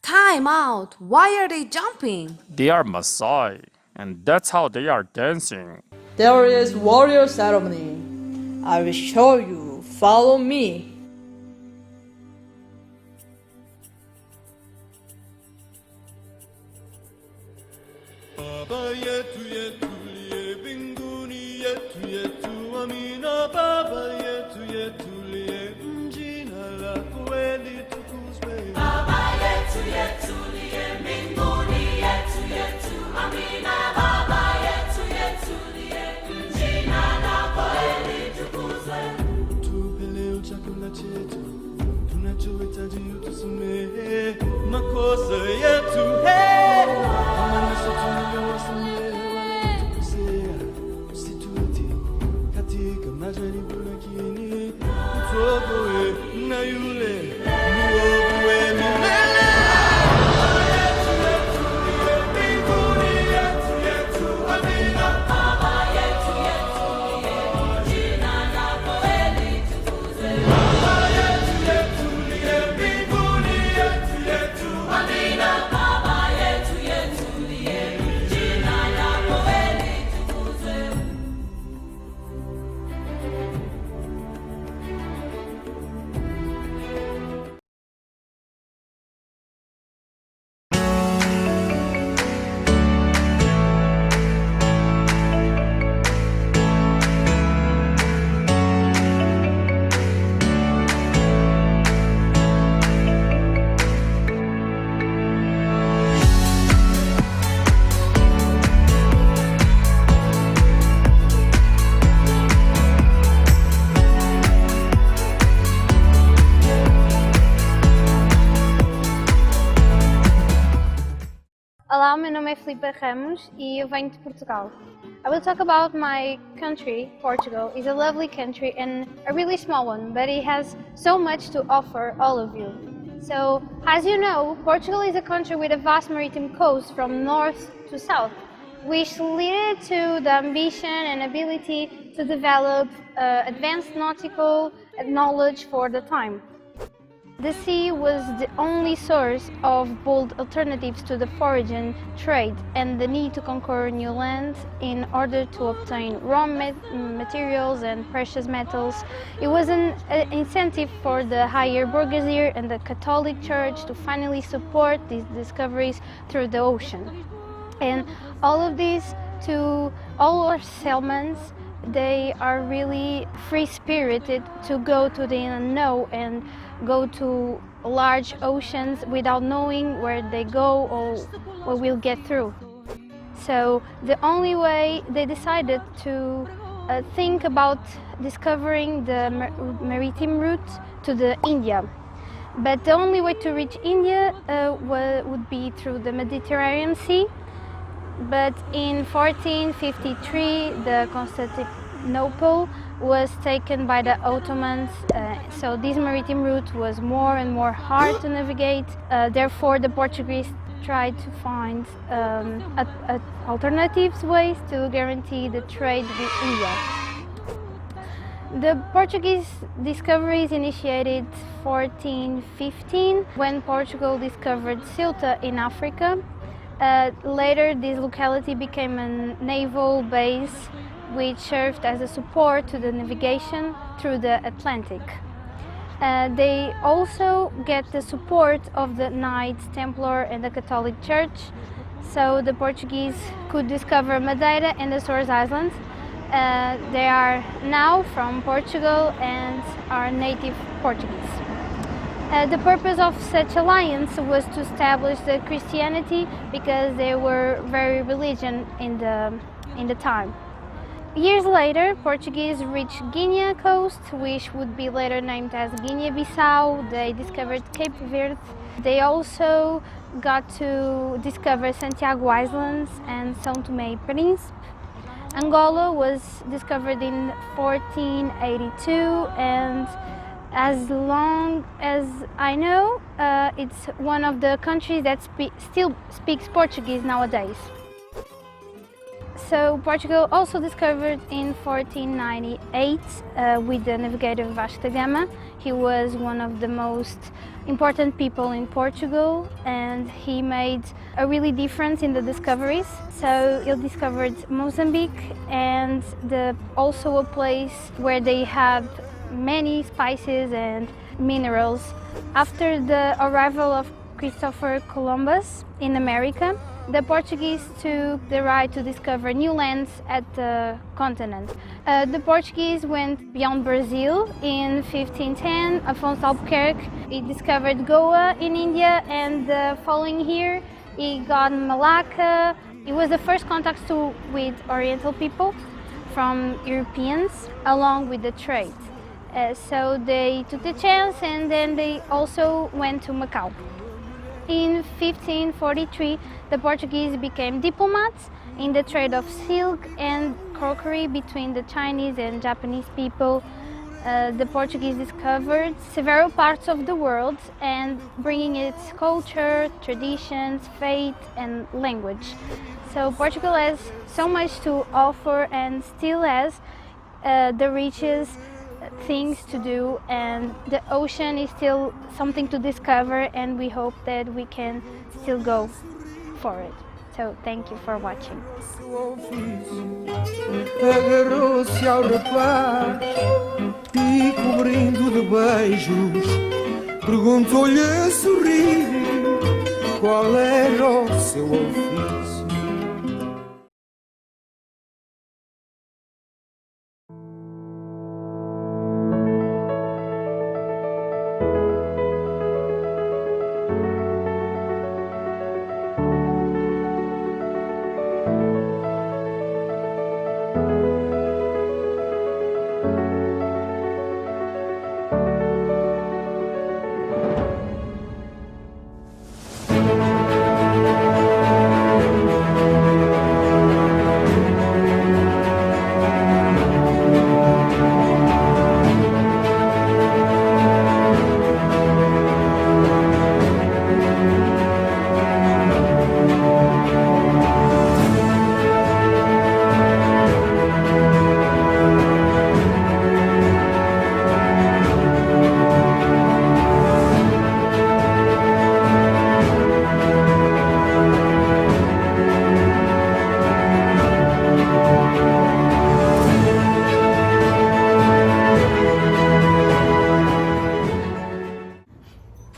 Time out! Why are they jumping? They are Maasai, and that's how they are dancing. There is warrior ceremony. I will show you. Follow me. Baba yetu yetu liye mbinguni yetu yetu amina. Baba yetu yetu liye jina lako litukuzwe. Baba yetu yetu liye mbinguni yetu yetu amina. Baba yetu yetu liye jina lako litukuzwe. Tupe leo chakula chetu tunachohitaji, utusamehe makosa yetu. Kama nasi tulivyowasamehe waliotukosea, usitutie katika majaribu, lakini utuokoe na yule mwovu milele. Baba yetu yetu liye mbinguni yetu yetu amina. Baba yetu yetu liye jina lako litukuzwe. Baba yetu yetu liye mbinguni yetu yetu amina. Baba yetu yetu liye jina lako litukuzwe. Olá, meu nome é Filipe Ramos e eu venho de Portugal. I will talk about my country, Portugal. It's a lovely country and a really small one, but it has so much to offer all of you. So, as you know, Portugal is a country with a vast maritime coast from north to south, which led to the ambition and ability to develop advanced nautical knowledge for the time. The sea was the only source of bold alternatives to the foraging trade and the need to conquer new lands in order to obtain raw materials and precious metals. It was an incentive for the higher bourgeoisie and the Catholic Church to finally support these discoveries through the ocean. And all of these, to all our settlements, they are really free-spirited to go to the unknown and go to large oceans without knowing where they go or what will get through. So the only way they decided to think about discovering the maritime route to the India. But the only way to reach India would be through the Mediterranean Sea. But in 1453, the Constantinople was taken by the Ottomans, so this maritime route was more and more hard to navigate. Therefore, the Portuguese tried to find alternative ways to guarantee the trade with India. The Portuguese discoveries initiated 1415 when Portugal discovered Ceuta in Africa. Later, this locality became a naval base which served as a support to the navigation through the Atlantic. They also get the support of the Knights Templar and the Catholic Church, so the Portuguese could discover Madeira and the Azores Islands. They are now from Portugal and are native Portuguese. The purpose of such alliance was to establish the Christianity because they were very religious in the time. Years later, Portuguese reached Guinea coast, which would be later named as Guinea-Bissau. They discovered Cape Verde. They also got to discover Santiago Islands and São Tomé e Príncipe. Angola was discovered in 1482, and as long as I know, it's one of the countries that still speaks Portuguese nowadays. So Portugal also discovered in 1498 with the navigator Vasco da Gama. He was one of the most important people in Portugal and he made a really difference in the discoveries. So he discovered Mozambique and also a place where they have many spices and minerals. After the arrival of Christopher Columbus in America, the Portuguese took the right to discover new lands at the continent. The Portuguese went beyond Brazil. In 1510, Afonso Albuquerque he discovered Goa in India, and the following year he got Malacca. It was the first contact with Oriental people from Europeans, along with the trade. So they took the chance, and then they also went to Macau. In 1543, the Portuguese became diplomats in the trade of silk and crockery between the Chinese and Japanese people. The Portuguese discovered several parts of the world and bringing its culture, traditions, faith and language. So Portugal has so much to offer and still has the richest things to do, and the ocean is still something to discover, and we hope that we can still go for it. So thank you for watching. Agarrou-se ao rapaz e cobrindo de beijos perguntou-lhe a sorrir qual era o seu ofício.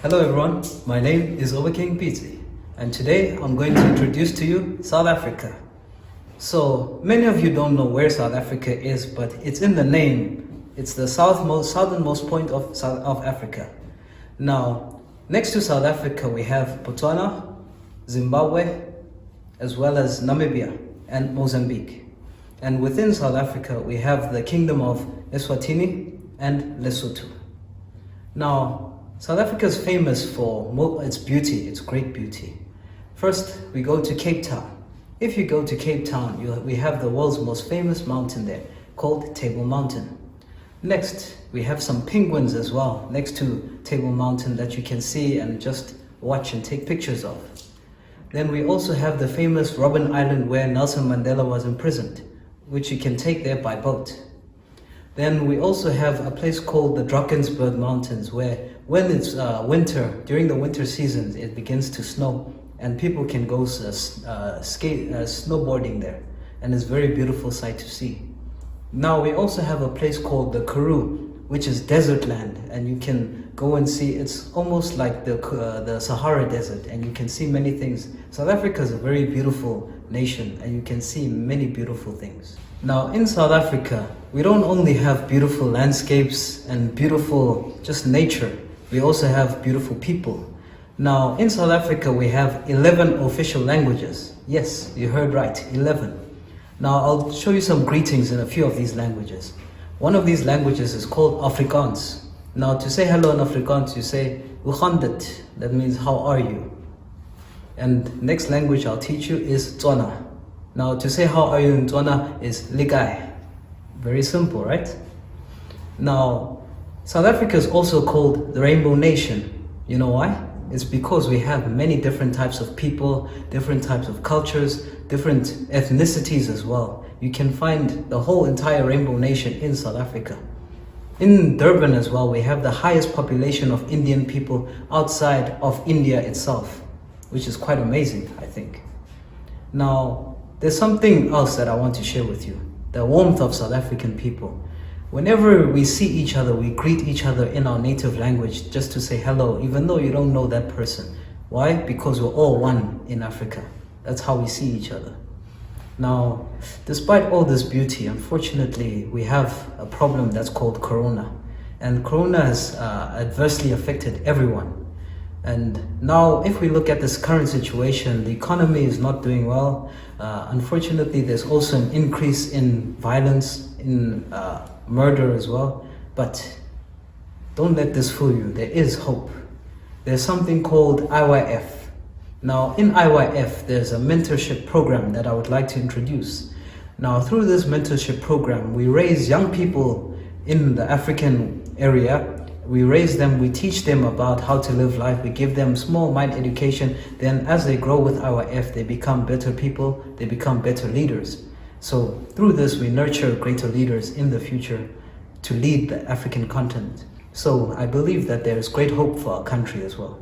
Hello everyone, my name is Overking Pizzi, and today I'm going to introduce to you South Africa. So many of you don't know where South Africa is, but it's in the name. It's the southernmost point of South Africa. Now, next to South Africa we have Botswana, Zimbabwe, as well as Namibia and Mozambique. And within South Africa we have the Kingdom of Eswatini and Lesotho. Now, South Africa is famous for its beauty, its great beauty. First, we go to Cape Town. If you go to Cape Town, we have the world's most famous mountain there, called Table Mountain. Next, we have some penguins as well, next to Table Mountain that you can see and just watch and take pictures of. Then we also have the famous Robben Island where Nelson Mandela was imprisoned, which you can take there by boat. Then we also have a place called the Drakensberg Mountains where when it's winter, during the winter seasons, it begins to snow and people can go snowboarding there, and it's a very beautiful sight to see. Now we also have a place called the Karoo, which is desert land, and you can go and see, it's almost like the Sahara Desert, and you can see many things. South Africa is a very beautiful nation and you can see many beautiful things. Now in South Africa, we don't only have beautiful landscapes and beautiful just nature, we also have beautiful people. Now in South Africa we have 11 official languages. Yes, you heard right, 11. Now I'll show you some greetings in a few of these languages. One of these languages is called Afrikaans. Now to say hello in Afrikaans you say "Hoe gaan dit?" That means how are you? And next language I'll teach you is Tswana. Now to say how are you in Tswana is Likai. Very simple, right? Now South Africa is also called the Rainbow Nation. You know why? It's because we have many different types of people, different types of cultures, different ethnicities as well. You can find the whole entire Rainbow Nation in South Africa. In Durban as well, we have the highest population of Indian people outside of India itself, which is quite amazing, I think. Now, there's something else that I want to share with you. The warmth of South African people. Whenever we see each other, we greet each other in our native language just to say hello, even though you don't know that person. Why? Because we're all one in Africa. That's how we see each other. Now, despite all this beauty, unfortunately, we have a problem that's called Corona. And Corona has adversely affected everyone. And now, if we look at this current situation, the economy is not doing well. Unfortunately, there's also an increase in violence, in murder as well. But don't let this fool you. There is hope. There's something called IYF. Now, in IYF, there's a mentorship program that I would like to introduce. Now, through this mentorship program, we raise young people in the African area. We raise them, we teach them about how to live life, we give them small mind education. Then as they grow with IYF, they become better people, they become better leaders. So through this, we nurture greater leaders in the future to lead the African continent. So I believe that there is great hope for our country as well.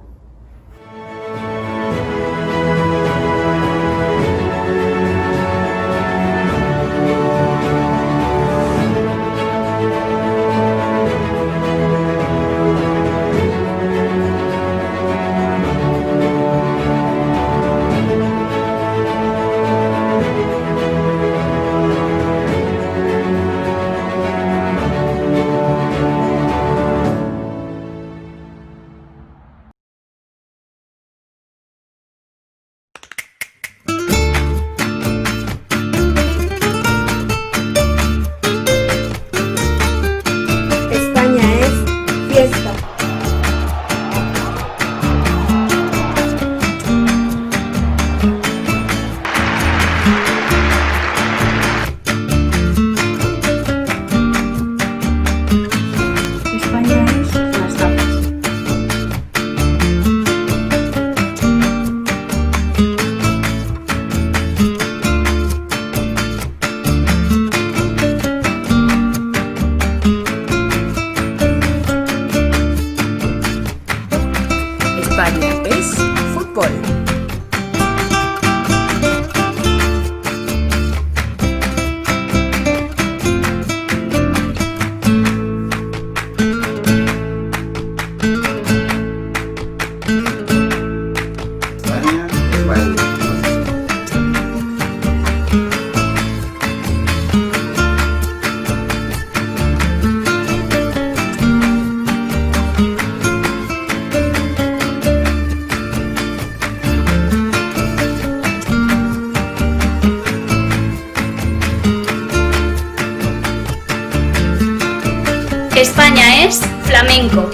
España es flamenco.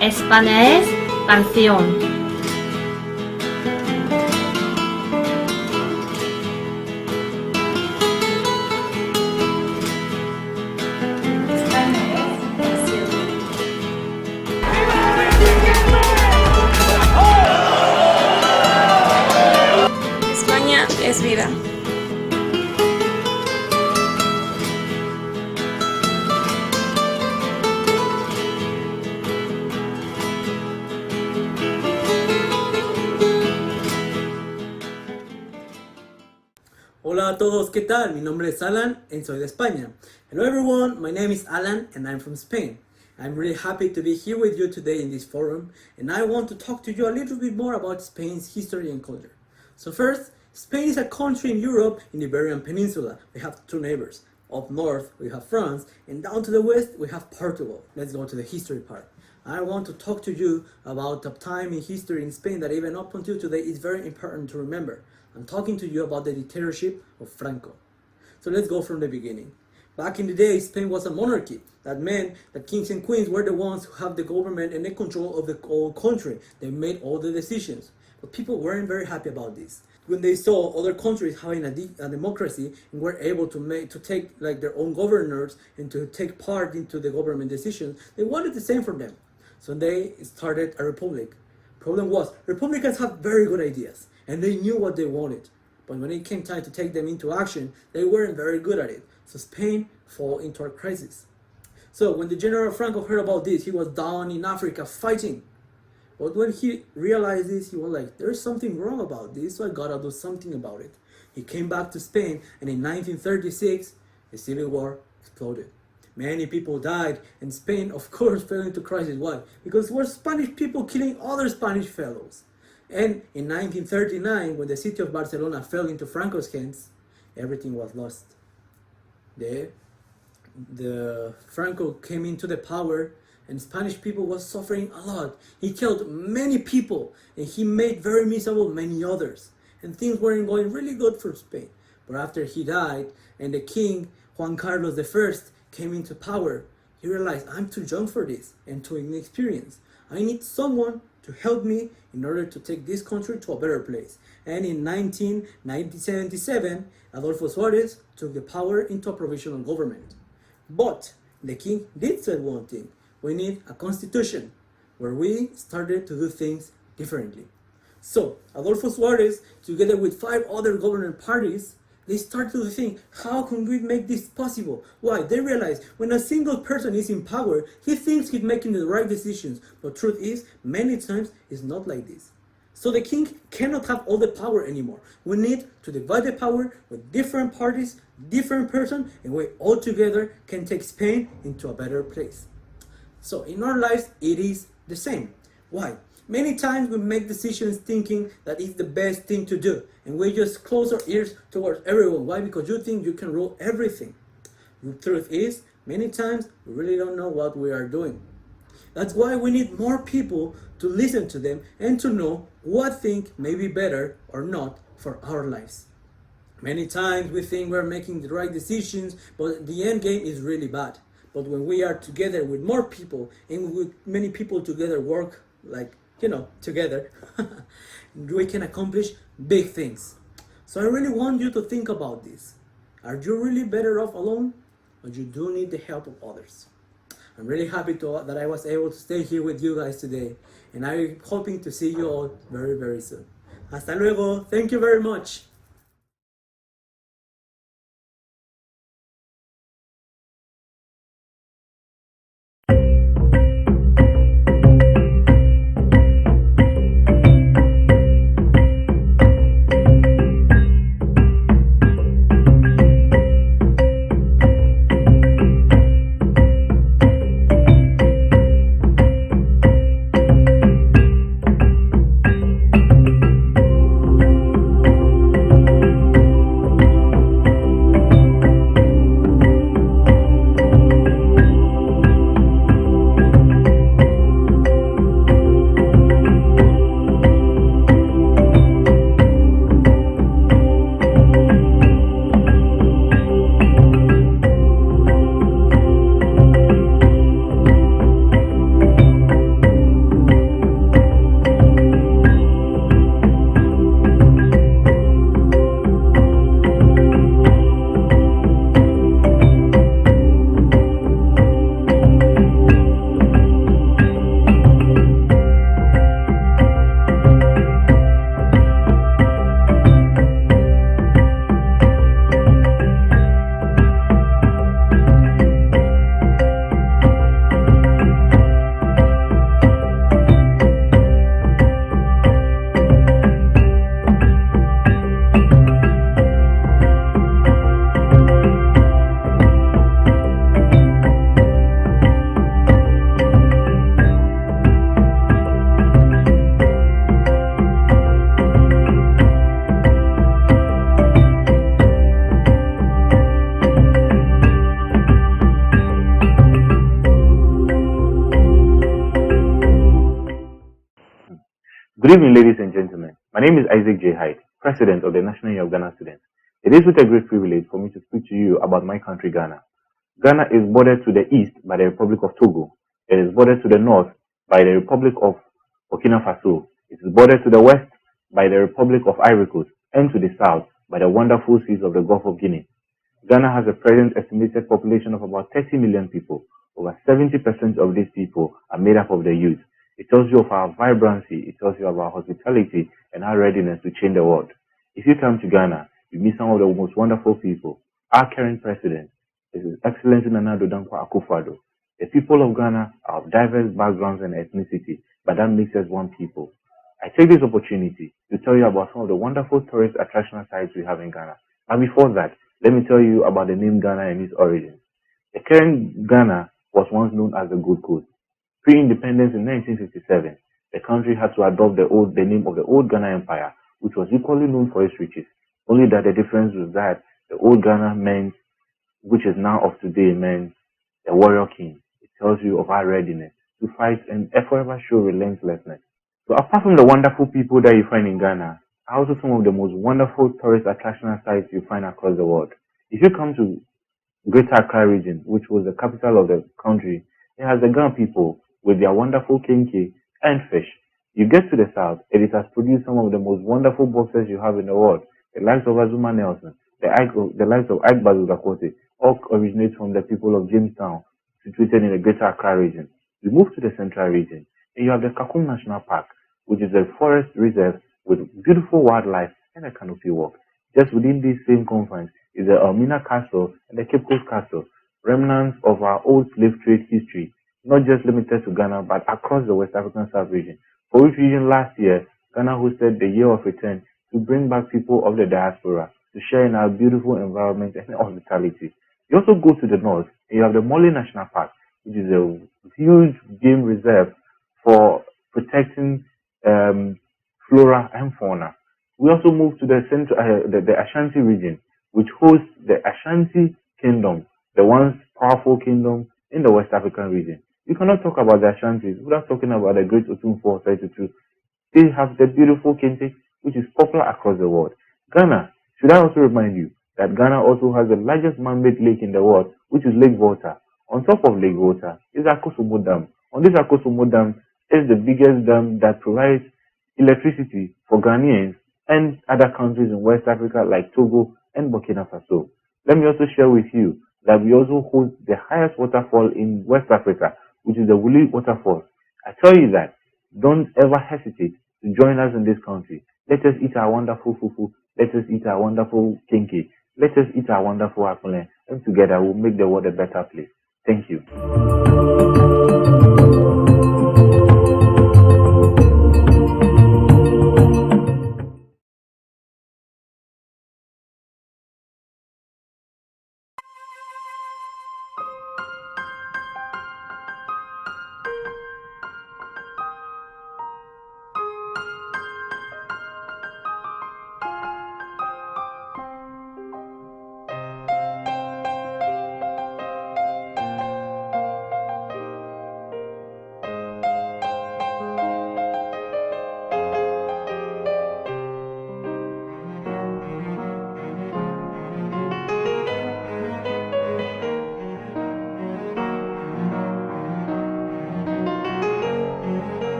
España es canción. España es vida. Hola a todos, ¿qué tal? Mi nombre es Alan and soy de España. Hello everyone, my name is Alan and I'm from Spain. I'm really happy to be here with you today in this forum, and I want to talk to you a little bit more about Spain's history and culture. So first, Spain is a country in Europe in the Iberian Peninsula. We have two neighbors. Up north we have France, and down to the west we have Portugal. Let's go to the history part. I want to talk to you about a time in history in Spain that even up until today is very important to remember. I'm talking to you about the dictatorship of Franco. So let's go from the beginning. Back in the day, Spain was a monarchy. That meant that kings and queens were the ones who have the government and the control of the whole country. They made all the decisions. But people weren't very happy about this. when they saw other countries having a democracy and were able to take like their own governors and to take part into the government decisions, they wanted the same for them. So they started a republic. Problem was, Republicans have very good ideas and they knew what they wanted. But when it came time to take them into action, they weren't very good at it. So Spain fell into a crisis. So when the General Franco heard about this, he was down in Africa fighting. But when he realized this, he was like, there's something wrong about this, so I gotta do something about it. He came back to Spain, and in 1936, the Civil War exploded. Many people died, and Spain, of course, fell into crisis. Why? Because there were Spanish people killing other Spanish fellows. And in 1939, when the city of Barcelona fell into Franco's hands, everything was lost. The Franco came into the power, and Spanish people was suffering a lot. He killed many people, and he made very miserable many others. And things weren't going really good for Spain. But after he died, and the king, Juan Carlos I, came into power, he realized, I'm too young for this, and too inexperienced. I need someone to help me in order to take this country to a better place. And in 1977, Adolfo Suarez took the power into a provisional government. But the king did say one thing. We need a constitution where we started to do things differently. So Adolfo Suarez, together with 5 other governing parties, they started to think, how can we make this possible? Why? They realized when a single person is in power, he thinks he's making the right decisions. But truth is, many times it's not like this. So the king cannot have all the power anymore. We need to divide the power with different parties, different persons, and we all together can take Spain into a better place. So in our lives, it is the same. Why? Many times we make decisions thinking that it's the best thing to do, and we just close our ears towards everyone. Why? Because you think you can rule everything. The truth is, many times we really don't know what we are doing. That's why we need more people to listen to them and to know what think may be better or not for our lives. Many times we think we're making the right decisions, but the end game is really bad. But when we are together with more people and with many people together work together, we can accomplish big things. So I really want you to think about this. Are you really better off alone, or you do need the help of others? I'm really happy that I was able to stay here with you guys today, and I'm hoping to see you all very, very soon. Hasta luego. Thank you very much. Good evening, ladies and gentlemen. My name is Isaac J. Hyde, President of the National Union of Ghana Students. It is with a great privilege for me to speak to you about my country, Ghana. Ghana is bordered to the east by the Republic of Togo. It is bordered to the north by the Republic of Burkina Faso. It is bordered to the west by the Republic of Ivory Coast. and to the south by the wonderful seas of the Gulf of Guinea. Ghana has a present estimated population of about 30 million people. Over 70% of these people are made up of the youth. It tells you of our vibrancy, it tells you of our hospitality and our readiness to change the world. If you come to Ghana, you meet some of the most wonderful people. Our current president is His Excellency Nana Addo Dankwa Akufo-Addo. The people of Ghana are of diverse backgrounds and ethnicity, but that makes us one people. I take this opportunity to tell you about some of the wonderful tourist attraction sites we have in Ghana. And before that, let me tell you about the name Ghana and its origins. The current Ghana was once known as the Gold Coast. Pre-independence in 1957, the country had to adopt the name of the old Ghana Empire, which was equally known for its riches. Only that the difference was that the old Ghana meant, which is now of today, meant the warrior king. It tells you of our readiness to fight and forever show relentlessness. So apart from the wonderful people that you find in Ghana, are also some of the most wonderful tourist attraction sites you find across the world. If you come to Greater Accra region, which was the capital of the country, it has the Ghana people with their wonderful kenkey and fish. You get to the south, and it has produced some of the most wonderful boxers you have in the world. The likes of Azuma Nelson, the likes of Ike Bazozakote, all originate from the people of Jamestown, situated in the Greater Accra region. You move to the central region, and you have the Kakum National Park, which is a forest reserve with beautiful wildlife and a canopy walk. Just within these same confines is the Elmina Castle and the Cape Coast Castle, remnants of our old slave trade history, not just limited to Ghana, but across the West African sub-region, for which region last year, Ghana hosted the Year of Return to bring back people of the diaspora to share in our beautiful environment and hospitality. You also go to the north, and you have the Mole National Park, which is a huge game reserve for protecting flora and fauna. We also move to the the Ashanti region, which hosts the Ashanti Kingdom, the once powerful kingdom in the West African region. You cannot talk about the Ashantis without talking about the Great Otumfuo 32. They have the beautiful kente, which is popular across the world. Ghana, should I also remind you that Ghana also has the largest man-made lake in the world, which is Lake Volta. On top of Lake Volta is Akosombo Dam. On this Akosombo Dam is the biggest dam that provides electricity for Ghanaians and other countries in West Africa like Togo and Burkina Faso. Let me also share with you that we also host the highest waterfall in West Africa, which is the Wuli Waterfall. I tell you that, don't ever hesitate to join us in this country. Let us eat our wonderful fufu. Let us eat our wonderful kenkey. Let us eat our wonderful akule, and together we'll make the world a better place. Thank you.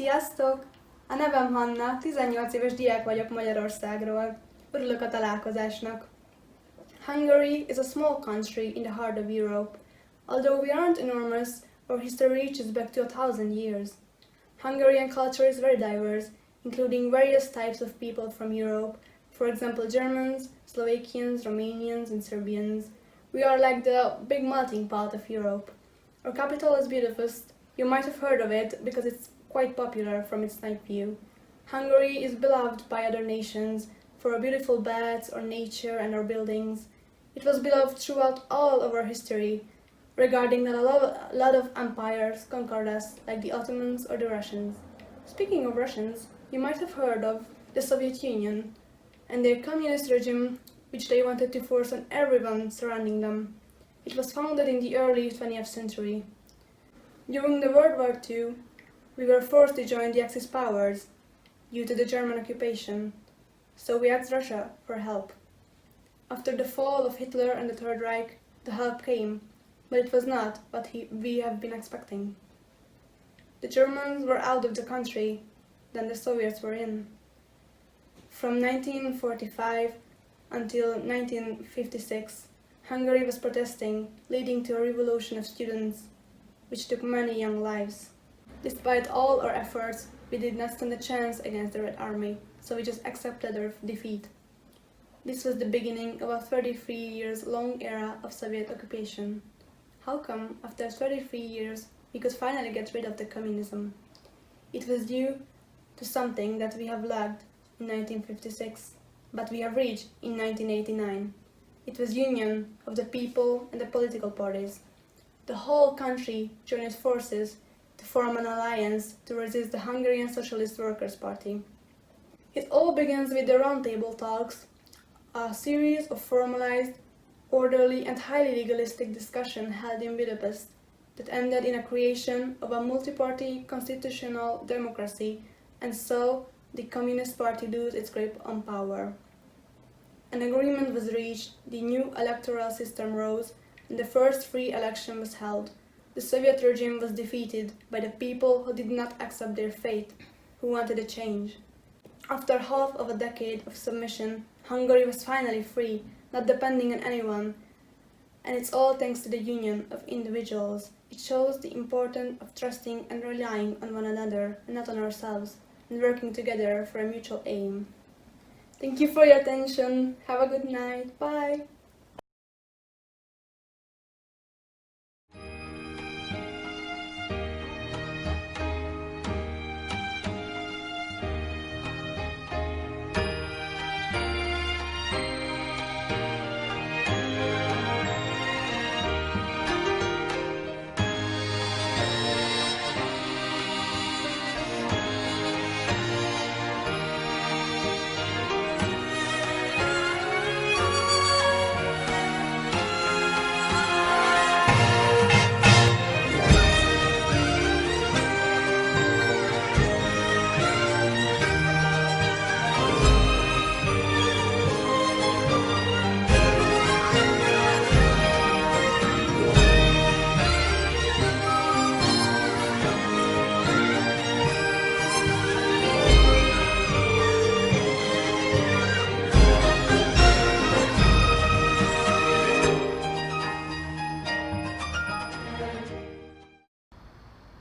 Sziasztok! A nevem Hanna, 18 éves diák vagyok Magyarországról. Örülök a találkozásnak. Hungary is a small country in the heart of Europe. Although we aren't enormous, our history reaches back to 1,000 years. Hungarian culture is very diverse, including various types of people from Europe, for example Germans, Slovakians, Romanians and Serbians. We are like the big melting pot of Europe. Our capital is Budapest. You might have heard of it because it's quite popular from its night view. Hungary is beloved by other nations for our beautiful baths, our nature and our buildings. It was beloved throughout all of our history, regarding that a lot of empires conquered us, like the Ottomans or the Russians. Speaking of Russians, you might have heard of the Soviet Union and their communist regime, which they wanted to force on everyone surrounding them. It was founded in the early 20th century. During the World War II, we were forced to join the Axis powers due to the German occupation, so we asked Russia for help. After the fall of Hitler and the Third Reich, the help came, but it was not what we have been expecting. The Germans were out of the country, then the Soviets were in. From 1945 until 1956, Hungary was protesting, leading to a revolution of students, which took many young lives. Despite all our efforts, we did not stand a chance against the Red Army, so we just accepted our defeat. This was the beginning of a 33 years long era of Soviet occupation. How come, after 33 years, we could finally get rid of the communism? It was due to something that we have lacked in 1956, but we have reached in 1989. It was union of the people and the political parties. The whole country joined forces to form an alliance to resist the Hungarian Socialist Workers' Party. It all begins with the roundtable talks, a series of formalized, orderly and highly legalistic discussion held in Budapest that ended in a creation of a multi-party constitutional democracy and saw the Communist Party lose its grip on power. An agreement was reached, the new electoral system rose, and the first free election was held. The Soviet regime was defeated by the people who did not accept their fate, who wanted a change. After half of a decade of submission, Hungary was finally free, not depending on anyone, and it's all thanks to the union of individuals. It shows the importance of trusting and relying on one another and not on ourselves, and working together for a mutual aim. Thank you for your attention. Have a good night. Bye.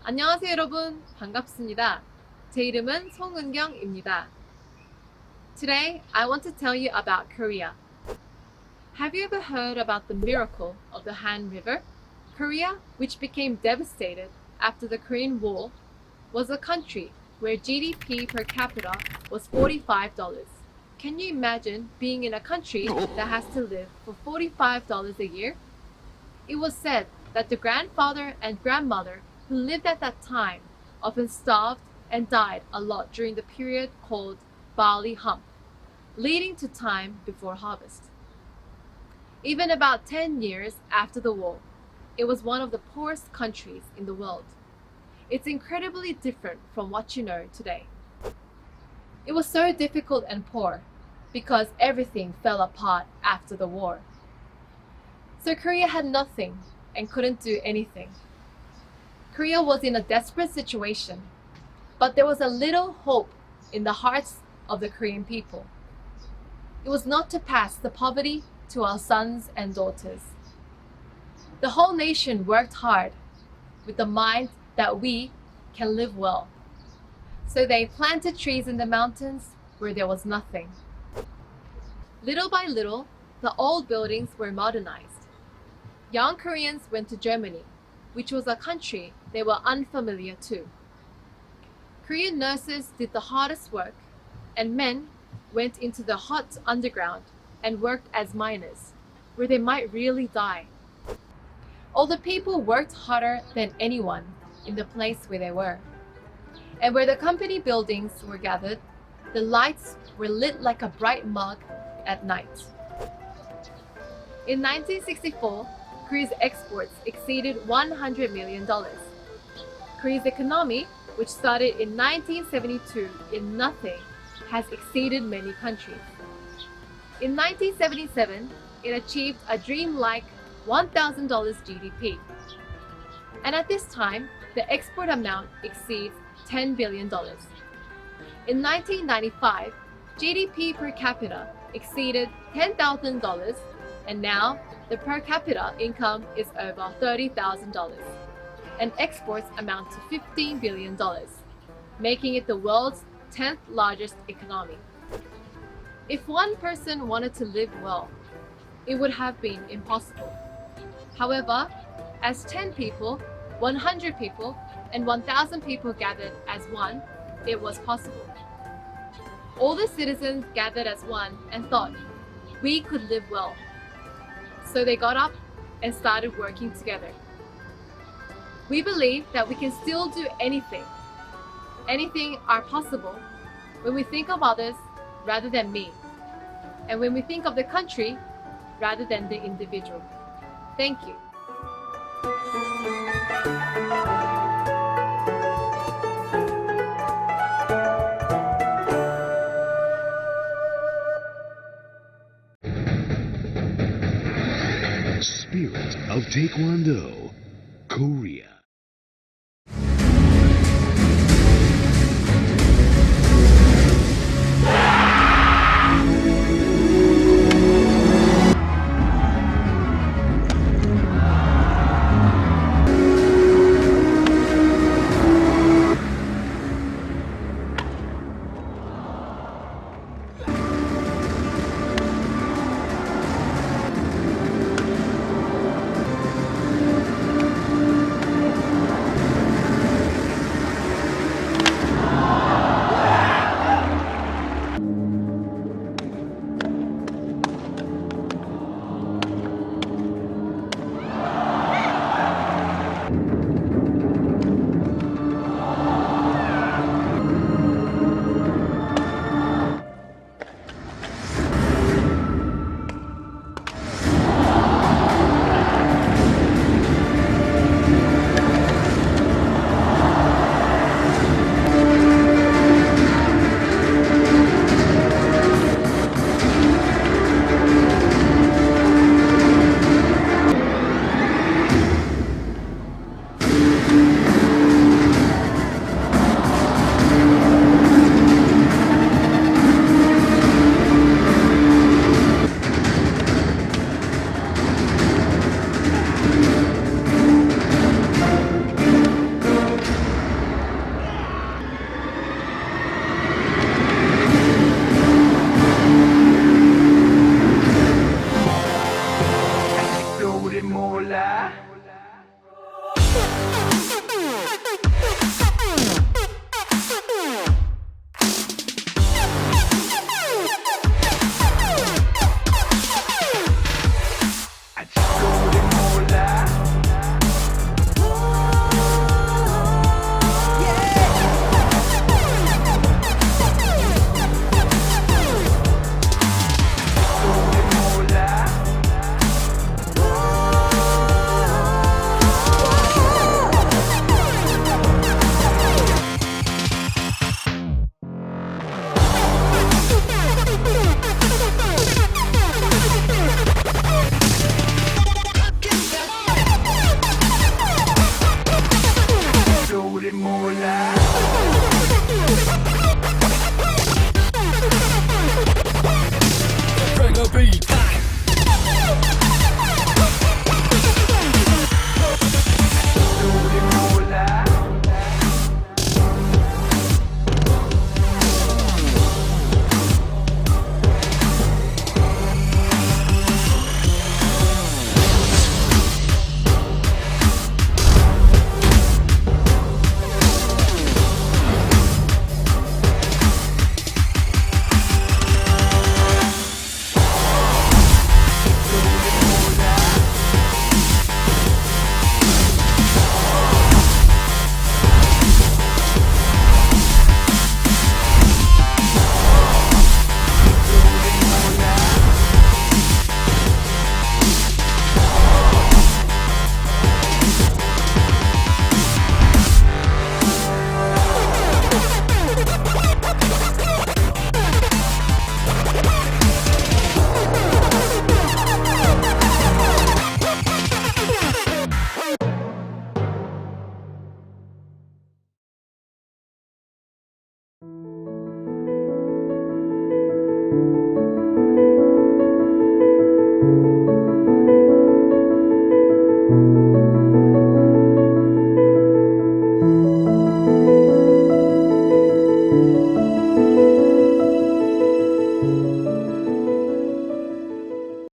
안녕하세요 여러분, 반갑습니다. 제 이름은 송은경입니다. Today, I want to tell you about Korea. Have you ever heard about the miracle of the Han River? Korea, which became devastated after the Korean War, was a country where GDP per capita was $45. Can you imagine being in a country that has to live for $45 a year? It was said that the grandfather and grandmother who lived at that time often starved and died a lot during the period called barley hump, leading to time before harvest. Even about 10 years after the war, it was one of the poorest countries in the world. It's incredibly different from what you know today. It was so difficult and poor because everything fell apart after the war. So Korea had nothing and couldn't do anything. Korea was in a desperate situation, But there was a little hope in the hearts of the Korean people. It was not to pass the poverty to our sons and daughters. The whole nation worked hard with the mind that we can live well. So they planted trees in the mountains where there was nothing. Little by little, the old buildings were modernized. Young Koreans went to Germany, which was a country they were unfamiliar to. Korean nurses did the hardest work, and men went into the hot underground and worked as miners, where they might really die. All the people worked harder than anyone in the place where they were. And where the company buildings were gathered, the lights were lit like a bright mug at night. In 1964, Korea's exports exceeded $100 million. Korea's economy, which started in 1972 in nothing, has exceeded many countries. In 1977, it achieved a dreamlike $1,000 GDP. And at this time, the export amount exceeds $10 billion. In 1995, GDP per capita exceeded $10,000, and now the per capita income is over $30,000, and exports amount to $15 billion, making it the world's 10th largest economy. If one person wanted to live well, it would have been impossible. However, as 10 people, 100 people, and 1,000 people gathered as one, it was possible. All the citizens gathered as one and thought, we could live well. So they got up and started working together. We believe that we can still do anything. Anything are possible when we think of others rather than me, and when we think of the country rather than the individual. Thank you. Spirit of Taekwondo, Korea. Mola. Bring a beat.